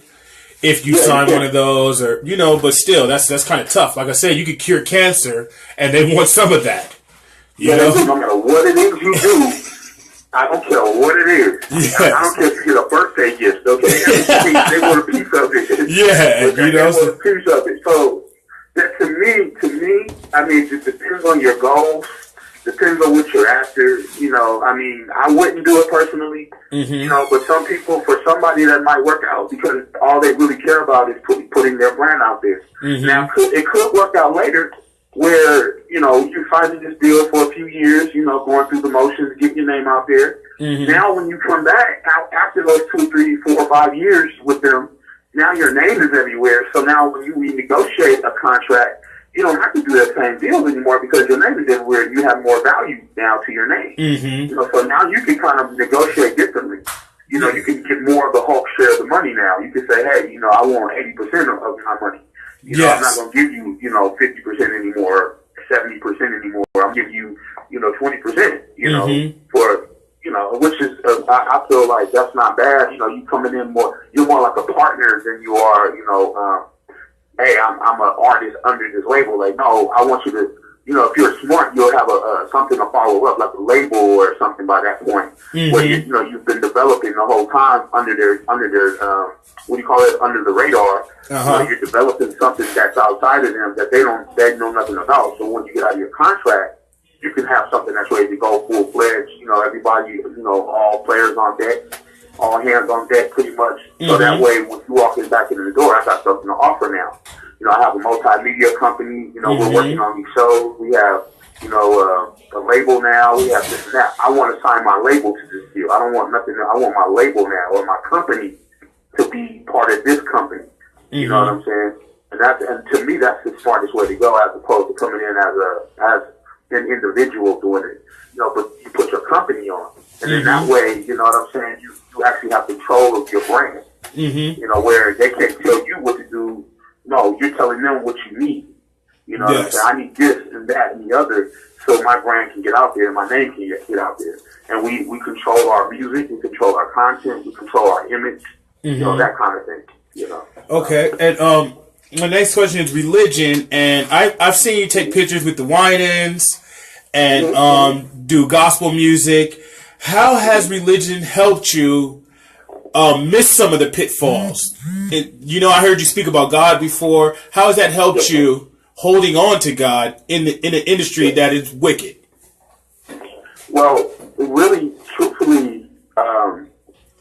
if you sign one of those, or, but still, that's kind of tough. Like I said, you could cure cancer, and they want some of that. No matter what it is you do, I don't care what it is. Yes. I don't care if you get a birthday gift, okay? They want a piece of it. Yeah, okay? They want a piece of it. So, that to me, I mean, it depends on your goals, depends on what you're after. I wouldn't do it personally, but some people, for somebody that might work out because all they really care about is putting their brand out there. Now, it could work out later, where, you find this deal for a few years, going through the motions, getting your name out there. Now, when you come back after those 2, 3, 4, 5 years with them, now your name is everywhere. So now when you renegotiate a contract, you don't have to do that same deal anymore because your name is everywhere. You have more value now to your name. So now you can kind of negotiate differently. You can get more of the Hulk share of the money now. You can say, hey, I want 80% of my money. I'm not going to give you, 50% anymore, 70% anymore. I'm giving you, 20%, for, which is, I feel like that's not bad. You coming in you're more like a partner than you are, hey, I'm an artist under this label. Like, no, I want you to, if you're smart, you'll have something to follow up, like a label or something by that point, where you've been developing the whole time under their what do you call it, under the radar. You're developing something that's outside of them that they know nothing about. So when you get out of your contract, you can have something that's ready to go full fledged. Everybody, all players on deck, all hands on deck, pretty much. So that way, when you walk in back into the door, I got something to offer now. I have a multimedia company. We're working on these shows. We have, a label now. We have this and that. I want to sign my label to this deal. I don't want nothing. I want my label now or my company to be part of this company. You know what I'm saying? And to me, that's the smartest way to go, as opposed to coming in as an individual doing it. You know, but you put your company on, and in that way, you know what I'm saying? You actually have control of your brand. You know, where they can't tell you what to do. No, you're telling them what you need. You know what I'm saying? I need this and that and the other, so my brand can get out there and my name can get out there. And we control our music, we control our content, we control our image, you know, that kind of thing. You know. Okay, and my next question is religion, and I've seen you take pictures with the Winans and do gospel music. How has religion helped you miss some of the pitfalls? You know, I heard you speak about God before. How has that helped you holding on to God in an industry that is wicked? Well, really, truthfully,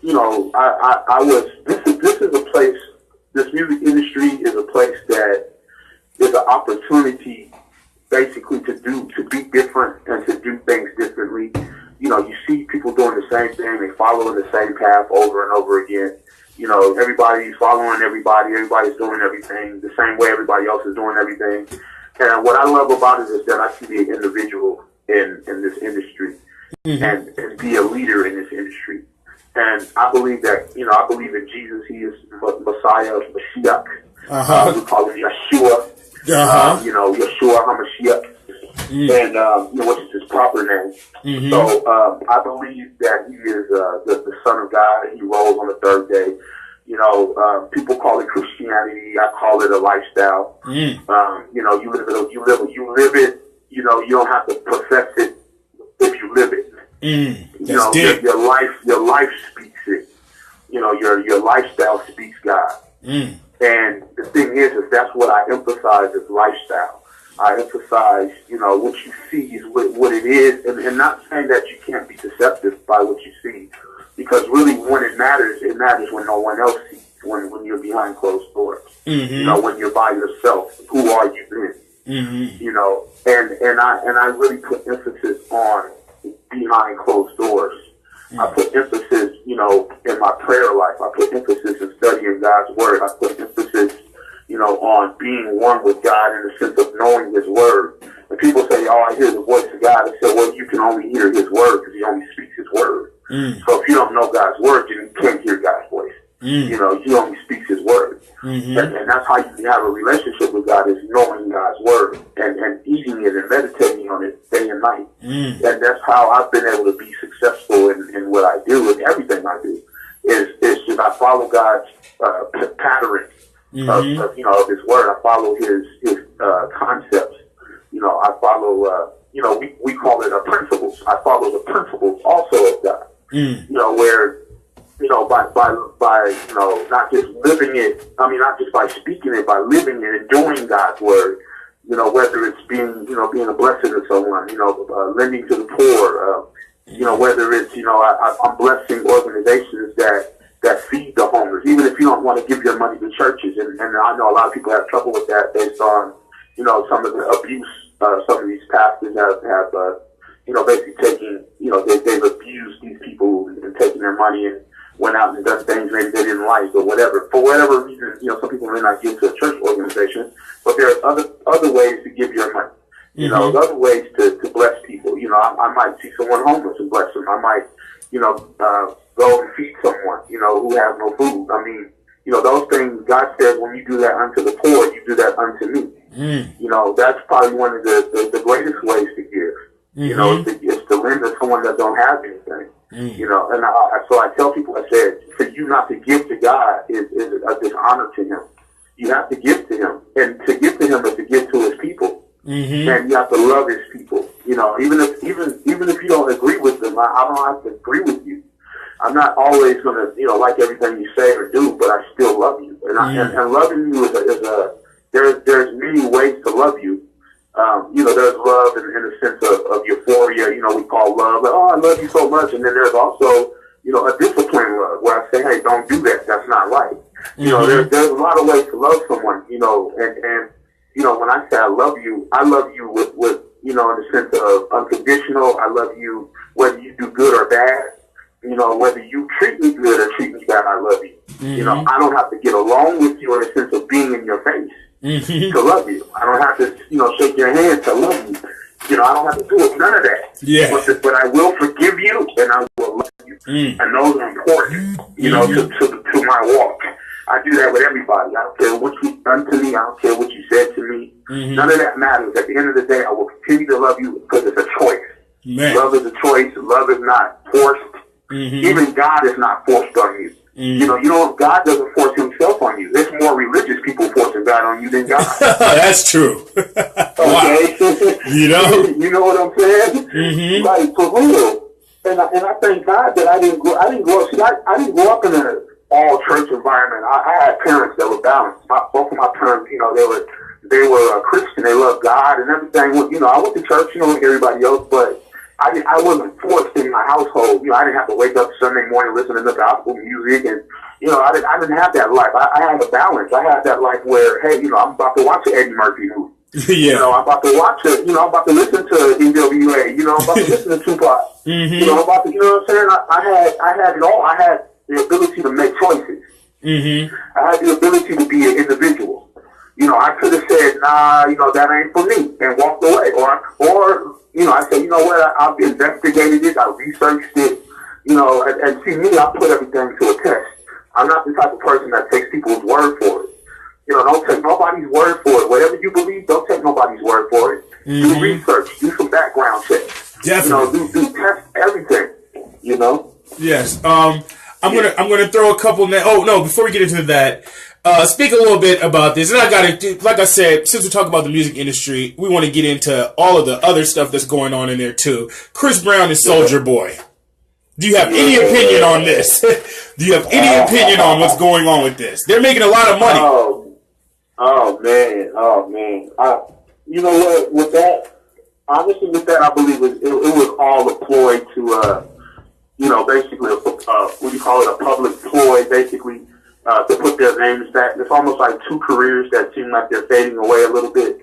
you know, I was. This is a place. This music industry is a place that is an opportunity, basically, to be different and to do things differently. You know, you see people doing the same thing, they following the same path over and over again. You know, everybody's following everybody, everybody's doing everything the same way everybody else is doing everything. And what I love about it is that I see the individual in this industry and be a leader in this industry. And I believe that, you know, I believe in Jesus. He is Messiah, Mashiach. We call him Yeshua. You know, Yeshua HaMashiach. And, you know, which is his proper name. So, I believe that he is, the Son of God, and he rose on the third day. You know, people call it Christianity. I call it a lifestyle. You know, you live it, you know, you don't have to profess it if you live it. You know, your life speaks it. You know, your lifestyle speaks God. And the thing is that's what I emphasize is lifestyle. I emphasize, you know, what you see is what it is, and not saying that you can't be deceptive by what you see, because really when it matters when no one else sees, when you're behind closed doors. You know, when you're by yourself, who are you then? You know, and I really put emphasis on behind closed doors. I put emphasis, you know, in my prayer life. I put emphasis in studying God's word. I put emphasis, you know, on being one with God in the sense of knowing his word. When people say, oh, I hear the voice of God, I say, well, you can only hear his word because he only speaks his word. So if you don't know God's word, then you can't hear God's voice. You know, he only speaks his word. And that's how you can have a relationship with God, is knowing God's word and eating it and meditating on it day and night. And that's how I've been able to be successful in what I do and everything I do. Is just I follow God's pattern of you know, of his word. I follow his concepts. You know, I follow you know, we call it principles. I follow the principles also of God. You know, where, you know, by you know, not just living it, I mean, not just by speaking it, by living it and doing God's word. You know, whether it's being a blessing to someone, you know, lending to the poor, you know, whether it's, you know, I'm blessing organizations that feed the homeless, even if you don't want to give your money to churches. And I know a lot of people have trouble with that based on, you know, some of the abuse, some of these pastors have you know, basically taking, you know, they've abused these people and taken their money and went out and done things maybe they didn't like or whatever. For whatever reason, you know, some people may not give to a church organization, but there are other ways to give your money. You know, other ways to bless people. You know, I might see someone homeless and bless them. I might, you know, go and feed someone, you know, who has no food. I mean, you know, those things, God says, when you do that unto the poor, you do that unto me. You know, that's probably one of the greatest ways to give. You know, it's to lend to someone that don't have anything. You know, and so I tell people, I said, for you not to give to God is a dishonor to him. You have to give to him. And to give to him is to give to his people. And you have to love his people. You know, even if you don't agree with them, I don't have to agree with you. I'm not always gonna, you know, like everything you say or do, but I still love you. And loving you there's many ways to love you. You know, there's love in the sense of euphoria, you know, we call love, like, oh, I love you so much. And then there's also, you know, a disciplined love where I say, hey, don't do that. That's not right. You know, there's a lot of ways to love someone, you know, and you know, when I say I love you with, you know, in the sense of unconditional. I love you whether you do good or bad. You know, whether you treat me good or treat me bad, I love you. You know, I don't have to get along with you in the sense of being in your face to love you. I don't have to, you know, shake your hand to love you. You know, I don't have to do none of that. Yeah. But I will forgive you and I will love you. And those are important, you know, to my walk. I do that with everybody. I don't care what you've done to me. I don't care what you said to me. None of that matters. At the end of the day, I will continue to love you because it's a choice. Man. Love is a choice. Love is not forced. Even God is not forced on you. You know, God doesn't force himself on you. There's more religious people forcing God on you than God. That's true. Okay. You know? You know what I'm saying? Like, for real. And I thank God that I didn't grow up. See, I didn't grow up in an all church environment. I had parents that were balanced. Both of my parents, you know, they were Christian. They loved God and everything. You know, I went to church, you know, like everybody else, but I wasn't forced in my household. You know, I didn't have to wake up Sunday morning listening to gospel music, and you know, I didn't have that life. I had a balance. I had that life where, hey, you know, I'm about to watch an Eddie Murphy movie. You know, I'm about to watch it. You know, I'm about to listen to NWA. You know, I'm about to listen to Tupac. You know, I'm about to. You know what I'm saying? I had it all. I had the ability to make choices. I had the ability to be an individual. You know, I could have said, nah, you know, that ain't for me, and walked away. Or you know, I said, you know what, I've investigated it, I researched it, you know, and see me, I put everything to a test. I'm not the type of person that takes people's word for it. You know, don't take nobody's word for it. Whatever you believe, don't take nobody's word for it. Do research, do some background checks. Definitely. You know, do test everything, you know? Yes. I'm gonna throw a couple. Oh no! Before we get into that, speak a little bit about this. And I got to, like I said, since we talk about the music industry, we want to get into all of the other stuff that's going on in there too. Chris Brown and Soulja Boy. Do you have any opinion on this? Do you have any opinion on what's going on with this? They're making a lot of money. Oh man. You know what? With that, honestly, with that, I believe it was all a ploy to, you know, basically, what do you call it? A public ploy, basically, to put their names back. It's almost like two careers that seem like they're fading away a little bit.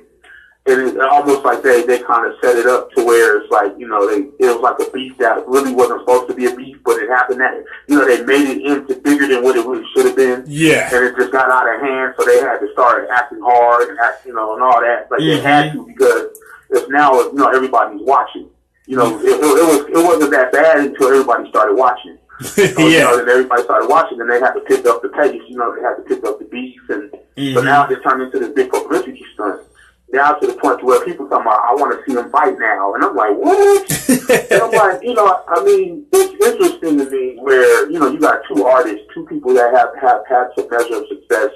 And it's almost like they kind of set it up to where it's like, you know, it was like a beef that really wasn't supposed to be a beef, but it happened that, you know, they made it into bigger than what it really should have been. Yeah. And it just got out of hand, so they had to start acting hard and you know, and all that. Like they had to, because it's now, you know, everybody's watching. You know, it wasn't that bad until everybody started watching. So, you know, then everybody started watching, and they had to pick up the pace. You know, they had to pick up the beef, and so now they turned into this big publicity stunt. Now to the point to where people talking about, I want to see them fight now, and I'm like, what? And I'm like, you know, I mean, it's interesting to me where, you know, you got two artists, two people that have had some measure of success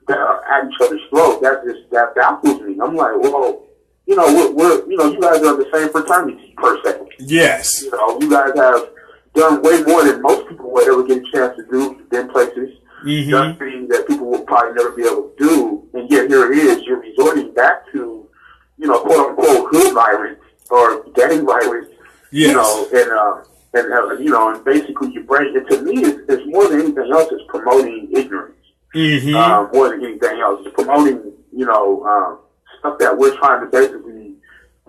that are at each other's throat. That baffles me. I'm like, well, you know, we're you know, you guys are the same fraternity per se. Yes. You know, you guys have done way more than most people would ever get a chance to do in places. Done things that people will probably never be able to do, and yet here it is. You're resorting back to, you know, quote unquote hood violence or gang violence. Yes. You know, and you know, and basically you bring it. To me, it's more than anything else. It's promoting ignorance. More than anything else, it's promoting, you know, stuff that we're trying to basically,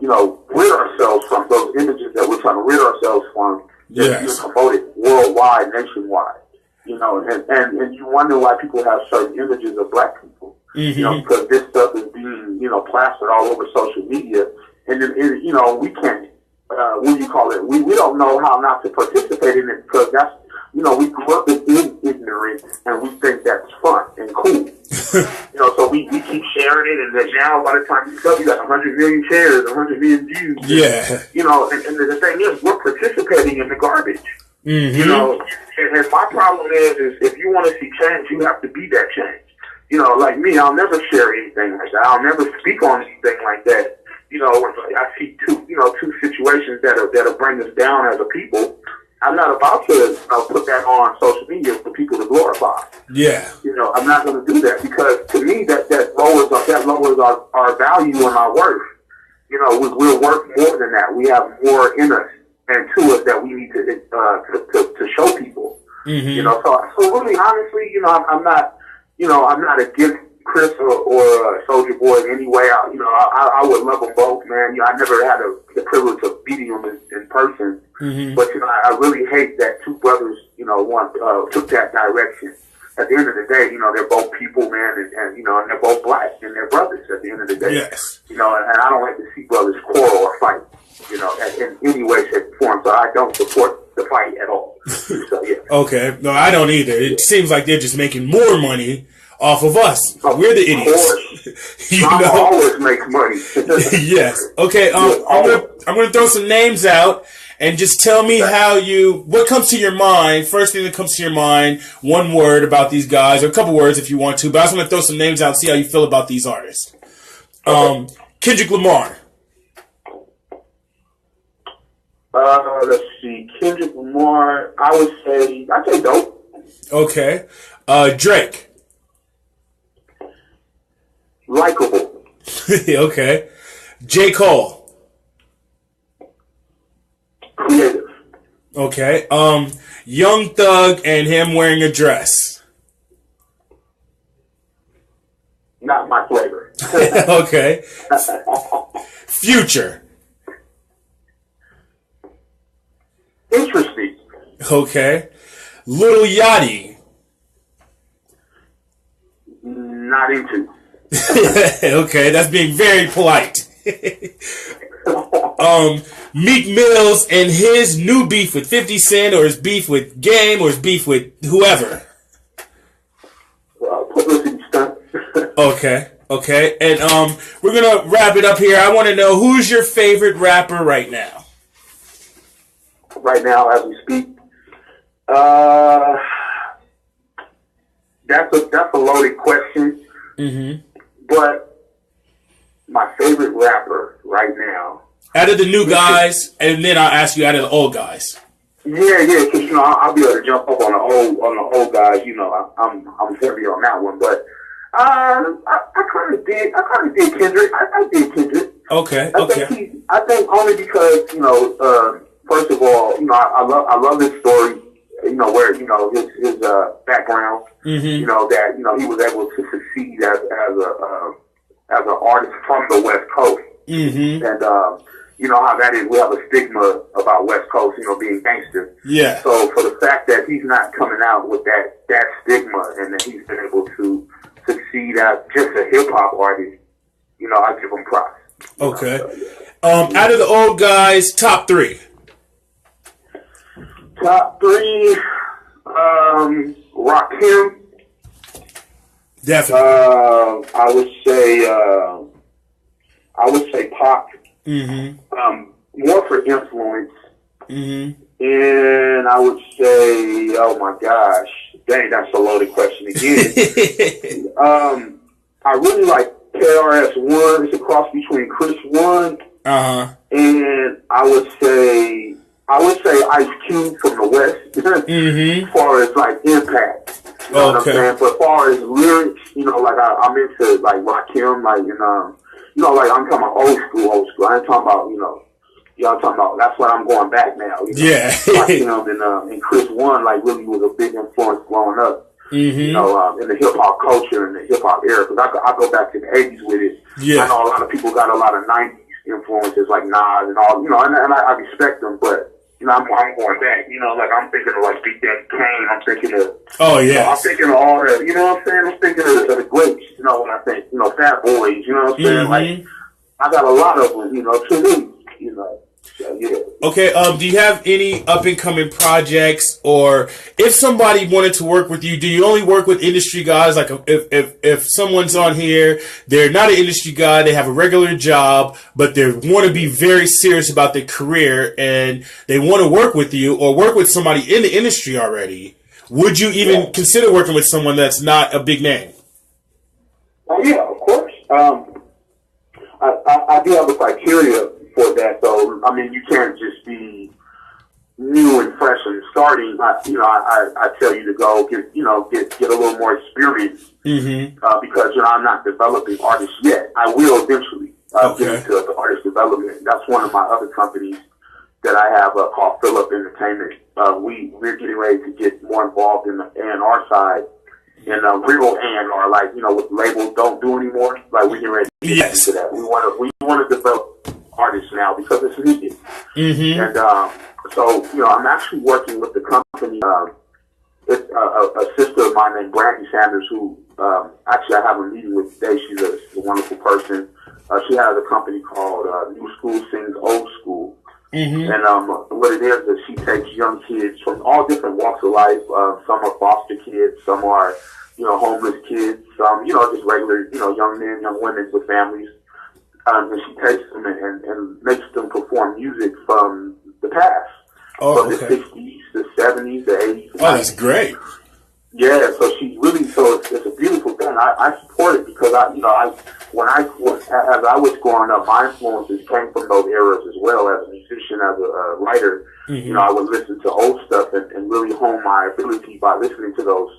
you know, rid ourselves from. Those images that we're trying to rid ourselves from. Yes. Being promoted worldwide, nationwide. You know, and you wonder why people have certain images of black people. You know, because this stuff is being, you know, plastered all over social media. And then, you know, we can't, what do you call it? We don't know how not to participate in it, because that's, you know, we grew up in ignorance, and we think that's fun and cool. You know, so we keep sharing it, and then now by the time you got 100 million shares, 100 million views. Yeah. You know, and the thing is, we're participating in the garbage. You know, and my problem is if you want to see change, you have to be that change. You know, like me, I'll never share anything like that. I'll never speak on anything like that. You know, when I see two situations that'll bring us down as a people, I'm not about to, you know, put that on social media for people to glorify. Yeah. You know, I'm not going to do that, because to me that lowers our value and our worth. You know, we're worth more than that. We have more in us and to us that we need to show people. You know, so really, honestly, you know, I'm not against Chris or Soldier Boy in any way. I would love them both, man. I never had the privilege of meeting them in person, but I really hate that two brothers, one took that direction. At the end of the day, they're both people, man, and they're both black and they're brothers. At the end of the day, yes, and I don't like to see brothers quarrel or fight, in any way, shape, or form. So I don't support the fight at all. So yeah. Okay, no, I don't either. It seems like they're just making more money off of us. We're the idiots. Always makes money. Yes. Okay. I'm gonna throw some names out, and just tell me what comes to your mind. First thing that comes to your mind, one word about these guys, or a couple words if you want to. But I just want to throw some names out and see how you feel about these artists. Kendrick Lamar. Let's see. Kendrick Lamar. I'd say dope. Okay. Drake. Likeable. Okay. J. Cole. Creative. Okay. Young Thug and him wearing a dress. Not my flavor. Okay. Future. Interesting. Okay. Lil Yachty. Not into. Okay, that's being very polite. Meek Mills and his new beef with 50 Cent, or his beef with Game, or his beef with whoever. Publicity stunt. Okay. And we're gonna wrap it up here. I want to know, who's your favorite rapper right now? Right now, as we speak, that's a loaded question. Mm-hmm. But my favorite rapper right now, out of the new guys, and then I'll ask you out of the old guys. Yeah, because I'll be able to jump up on the old guys. I'm heavy on that one, but I kind of did Kendrick. I did Kendrick. Okay. I think only because first of all, I love his story. Where his background. Mm-hmm. That he was able to succeed as an artist from the West Coast. Mm-hmm. And how that is. We have a stigma about West Coast, being gangster. Yeah. So for the fact that he's not coming out with that stigma, and that he's been able to succeed as just a hip hop artist, I give him props. Okay. Out of the old guys, top three. Top three, Rakim. Definitely. I would say Pop. Mm-hmm. More for influence. Mm-hmm. And I would say, oh my gosh, dang, that's a loaded question again. I really like KRS-One. It's a cross between Chris One. And I would say Ice Cube from the West. Mm-hmm. As far as like impact. You know what I'm saying? But as far as lyrics, I'm into like Rakim, like I'm talking about old school. I ain't talking about, I'm talking about, that's what I'm going back now. Yeah. Rakim and Chris One really was a big influence growing up. Mm-hmm. In the hip hop culture and the hip hop era. Because I go back to the 80s with it. Yeah. I know a lot of people got a lot of 90s influences like Nas and all, and I respect them, but I'm going back. I'm thinking of Big Daddy Kane. I'm thinking of I'm thinking of all the. You know what I'm saying? I'm thinking of the greats. When I think Fat Boys. You know what I'm saying? Mm-hmm. I got a lot of them. To me. So, yeah. Okay. Do you have any up and coming projects, or if somebody wanted to work with you, do you only work with industry guys? Like if someone's on here, they're not an industry guy, they have a regular job, but they want to be very serious about their career and they want to work with you or work with somebody in the industry already. Would you even consider working with someone that's not a big name? Oh yeah, of course. I do have a criteria for that, though. I mean, you can't just be new and fresh and starting. I tell you to go get a little more experience. Mm-hmm. Because I'm not developing artists yet. I will eventually get into the artist development. That's one of my other companies that I have called Phillip Entertainment. We're getting ready to get more involved in the A&R side and real and or like what labels don't do anymore. Like we get ready to get into that. We want to develop artists now because it's needed. And so I'm actually working with the company. It's a sister of mine named Brandy Sanders, who actually I have a meeting with today. She's a wonderful person. She has a company called New School Sings Old School. And what it is she takes young kids from all different walks of life. Some are foster kids, some are, homeless kids, some, just regular, young men, young women with families. And she takes them and makes them perform music from the past. From the 60s, the 70s, the 80s. Oh, that's great. Yeah, so she's really, it's a beautiful thing. I support it because as I was growing up, my influences came from those eras as well. As a musician, as a writer, I would listen to old stuff and really hone my ability by listening to those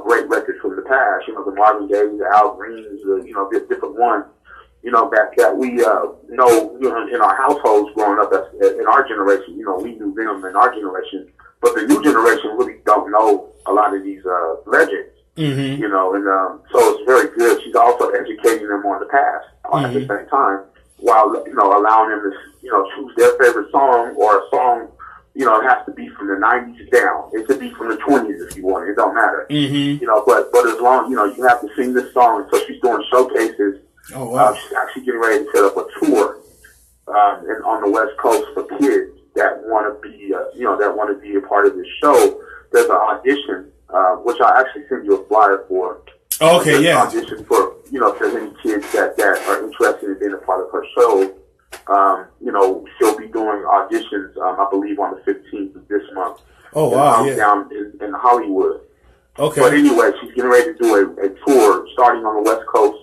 great records from the past. The Marvin Gaye, the Al Greens, the different ones. That we know, in our households growing up, in our generation, we knew them in our generation, but the new generation really don't know a lot of these legends, and so it's very good. She's also educating them on the past at the same time, while allowing them to choose their favorite song or a song. It has to be from the 90s down. It could be from the 20s if you want. It don't matter. But as long you have to sing this song. So she's doing showcases. Oh wow! She's actually getting ready to set up a tour on the West Coast for kids that want to be, a part of this show. There's an audition, which I actually send you a flyer for. Okay, yeah. Audition for, if there's any kids that are interested in being a part of her show. She'll be doing auditions, I believe, on the 15th of this month. Oh wow! Down in Hollywood. Okay. But anyway, she's getting ready to do a tour starting on the West Coast.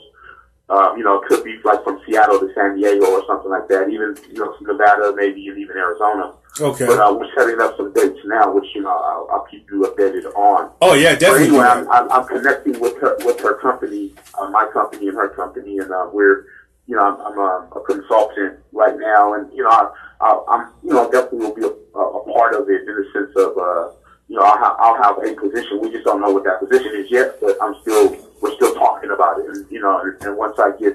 It could be like from Seattle to San Diego or something like that. Even, some Nevada, maybe, and even Arizona. Okay. But we're setting up some dates now, which, I'll keep you updated on. Oh, yeah, definitely. But anyway, I'm connecting with her company, my company and her company, and we're, I'm a consultant right now, and, I'm definitely will be a part of it in the sense of, I'll have a position. We just don't know what that position is yet, but we're still talking about it. And, and once I get,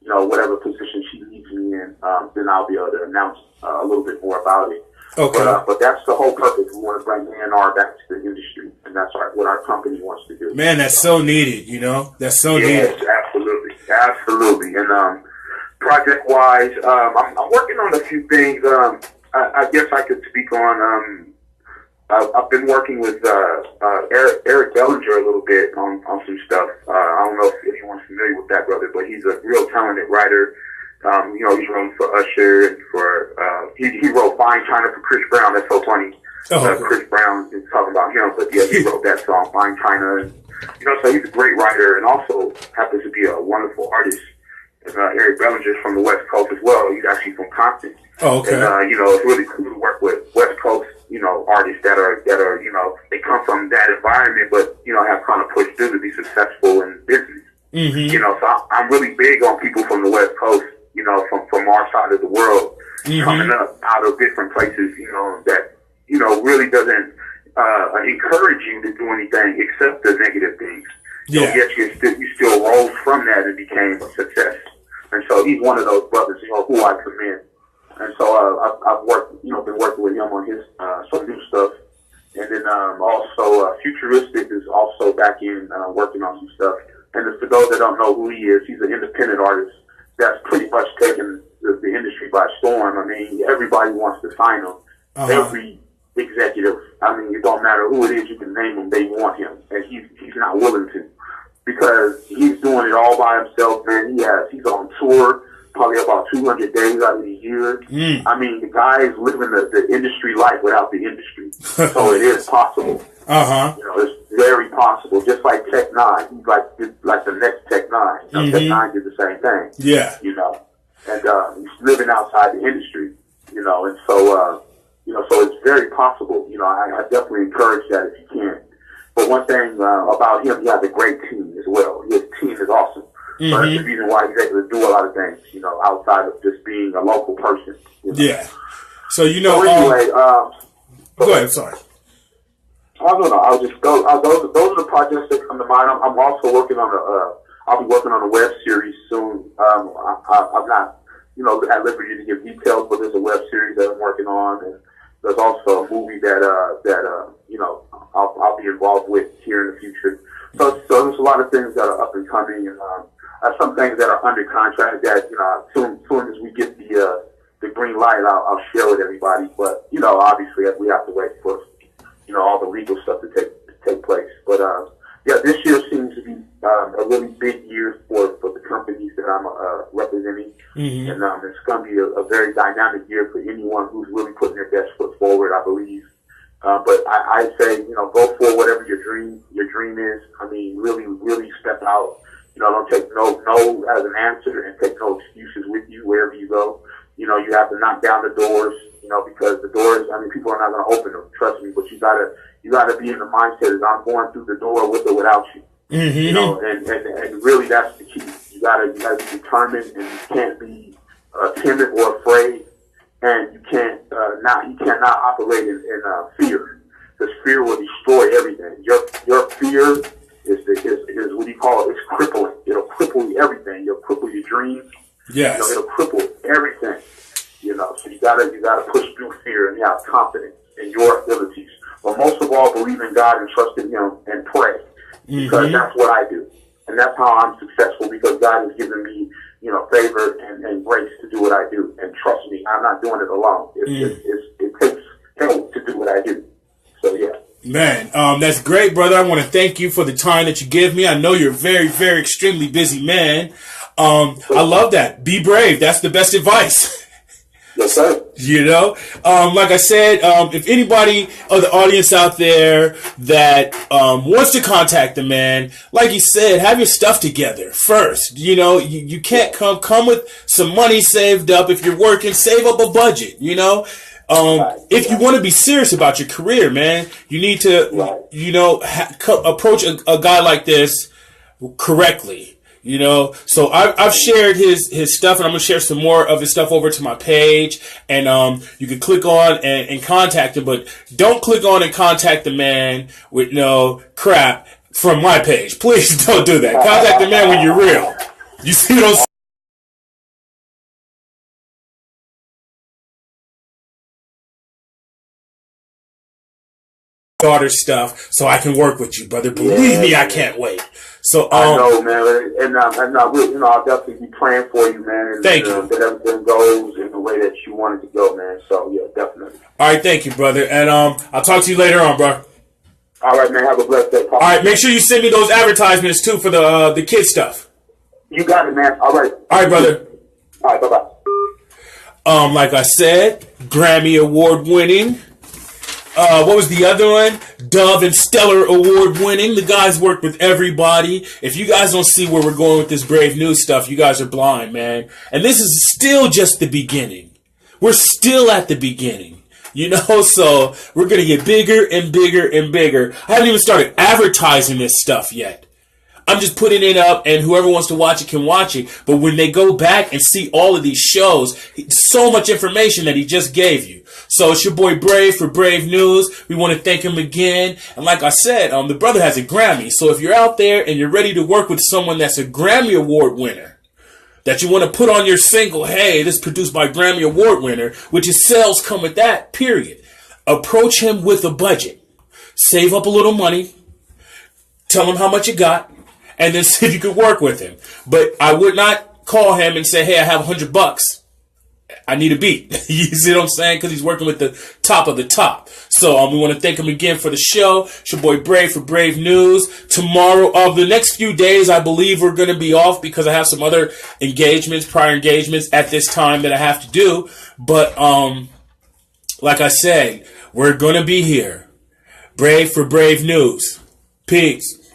whatever position she needs me in, then I'll be able to announce a little bit more about it. Okay. But that's the whole purpose. We want to bring A&R back to the industry, and that's what our company wants to do. Man, that's so needed, That's so needed. Yes, absolutely. Absolutely. And project-wise, I'm working on a few things. I guess I could speak on... I've been working with Eric Bellinger a little bit on some stuff. I don't know if anyone's familiar with that brother, but he's a real talented writer. He's wrote for Usher and for he wrote Fine China for Chris Brown. That's so funny. Chris Brown is talking about him, but yeah, he wrote that song Fine China, and so he's a great writer and also happens to be a wonderful artist. And, Eric Bellinger is from the West Coast as well. He's actually from Compton. Oh, okay. And it's really cool to work with West Coast, artists that are, they come from that environment, but, have kind of pushed through to be successful in business. So I'm really big on people from the West Coast, from our side of the world, coming up out of different places, that, really doesn't, encourage you to do anything except the negative things. Yeah. So yet you still rose from that and became a success. And so he's one of those brothers, who I commend. And so I've worked, been working with him on his some new stuff, and then also Futuristic is also back in working on some stuff. And for those that don't know who he is, he's an independent artist that's pretty much taken the industry by storm. I mean, everybody wants to sign him. Every executive, it don't matter who it is, you can name him, they want him, and he's not willing to, because he's doing it all by himself. Man, he's on tour. Probably about 200 days out of the year. The guy is living the industry life without the industry. So it is possible. It's very possible. Just like Tech Nine. He's like the next Tech Nine. Tech Nine did the same thing. Yeah. And he's living outside the industry. And so, so it's very possible. I definitely encourage that if you can. But one thing about him, he has a great team as well. His team is awesome. So that's the reason why he's able to do a lot of things, outside of just being a local person. Yeah. So, anyway, go ahead, sorry. I don't know. I'll just go. Those are the projects that come to mind. I'm also working on I'll be working on a web series soon. I'm not, at liberty to give details, but there's a web series that I'm working on, and there's also a movie that I'll be involved with here in the future. So there's a lot of things that are up and coming, and some things that are under contract that soon as we get the green light, I'll share with everybody. But obviously we have to wait for all the legal stuff to take place. But this year seems to be a really big year for the companies that I'm representing, and it's going to be a very dynamic year for anyone who's really putting their best foot forward, I believe. But I say, go for whatever your dream is. I mean, really step out. Don't take no as an answer, and take no excuses with you wherever you go. You have to knock down the doors, because the doors, people are not going to open them, trust me, but you gotta be in the mindset that I'm going through the door with or without you. And really that's the key. You gotta be determined, and you can't be timid or afraid, and you cannot operate in fear, because fear will destroy everything. Your fear is what do you call it? It's crippling. It'll cripple everything. It'll cripple your dreams. Yes. It'll cripple everything. So you gotta push through fear and have confidence in your abilities. But most of all, believe in God and trust in Him and pray, because that's what I do, and that's how I'm successful, because God has given me favor and grace to do what I do. And trust me, I'm not doing it alone. It takes help to do what I do. So yeah. Man, that's great, brother. I want to thank you for the time that you give me. I know you're a very, very extremely busy man. I love that. Be brave. That's the best advice. Yes, sir. Like I said, if anybody of the audience out there that wants to contact the man, like he said, have your stuff together first. You can't come with some money saved up. If you're working, save up a budget, if you want to be serious about your career, man, you need to, approach a guy like this correctly. So I've shared his stuff, and I'm going to share some more of his stuff over to my page, and you can click on and contact him, but don't click on and contact the man with no crap from my page. Please don't do that. Contact the man when you're real. You see what I'm saying? Daughter stuff, so I can work with you, brother. Believe me, I can't wait. So I know, man, and I'll definitely be praying for you, man. And, thank you. That everything goes in the way that you want it to go, man. So yeah, definitely. All right, thank you, brother, and I'll talk to you later on, bro. All right, man. Have a blessed day. All right, make sure you send me those advertisements too for the kid stuff. You got it, man. All right. All right, brother. All right, bye-bye. Like I said, Grammy award winning. What was the other one? Dove and Stellar award winning. The guys work with everybody. If you guys don't see where we're going with this Brave News stuff, you guys are blind, man. And this is still just the beginning. We're still at the beginning. So we're going to get bigger and bigger and bigger. I haven't even started advertising this stuff yet. I'm just putting it up, and whoever wants to watch it can watch it. But when they go back and see all of these shows, so much information that he just gave you. So it's your boy Brave for Brave News. We want to thank him again. And like I said, the brother has a Grammy. So if you're out there and you're ready to work with someone that's a Grammy Award winner, that you want to put on your single, hey, this is produced by Grammy Award winner, which is sales come with that, period. Approach him with a budget. Save up a little money. Tell him how much you got. And then see if you could work with him. But I would not call him and say, hey, I have $100. I need a beat. You see what I'm saying? Because he's working with the top of the top. So we want to thank him again for the show. It's your boy Brave for Brave News. Tomorrow, the next few days, I believe we're going to be off because I have some other prior engagements at this time that I have to do. But like I said, we're going to be here. Brave for Brave News. Peace.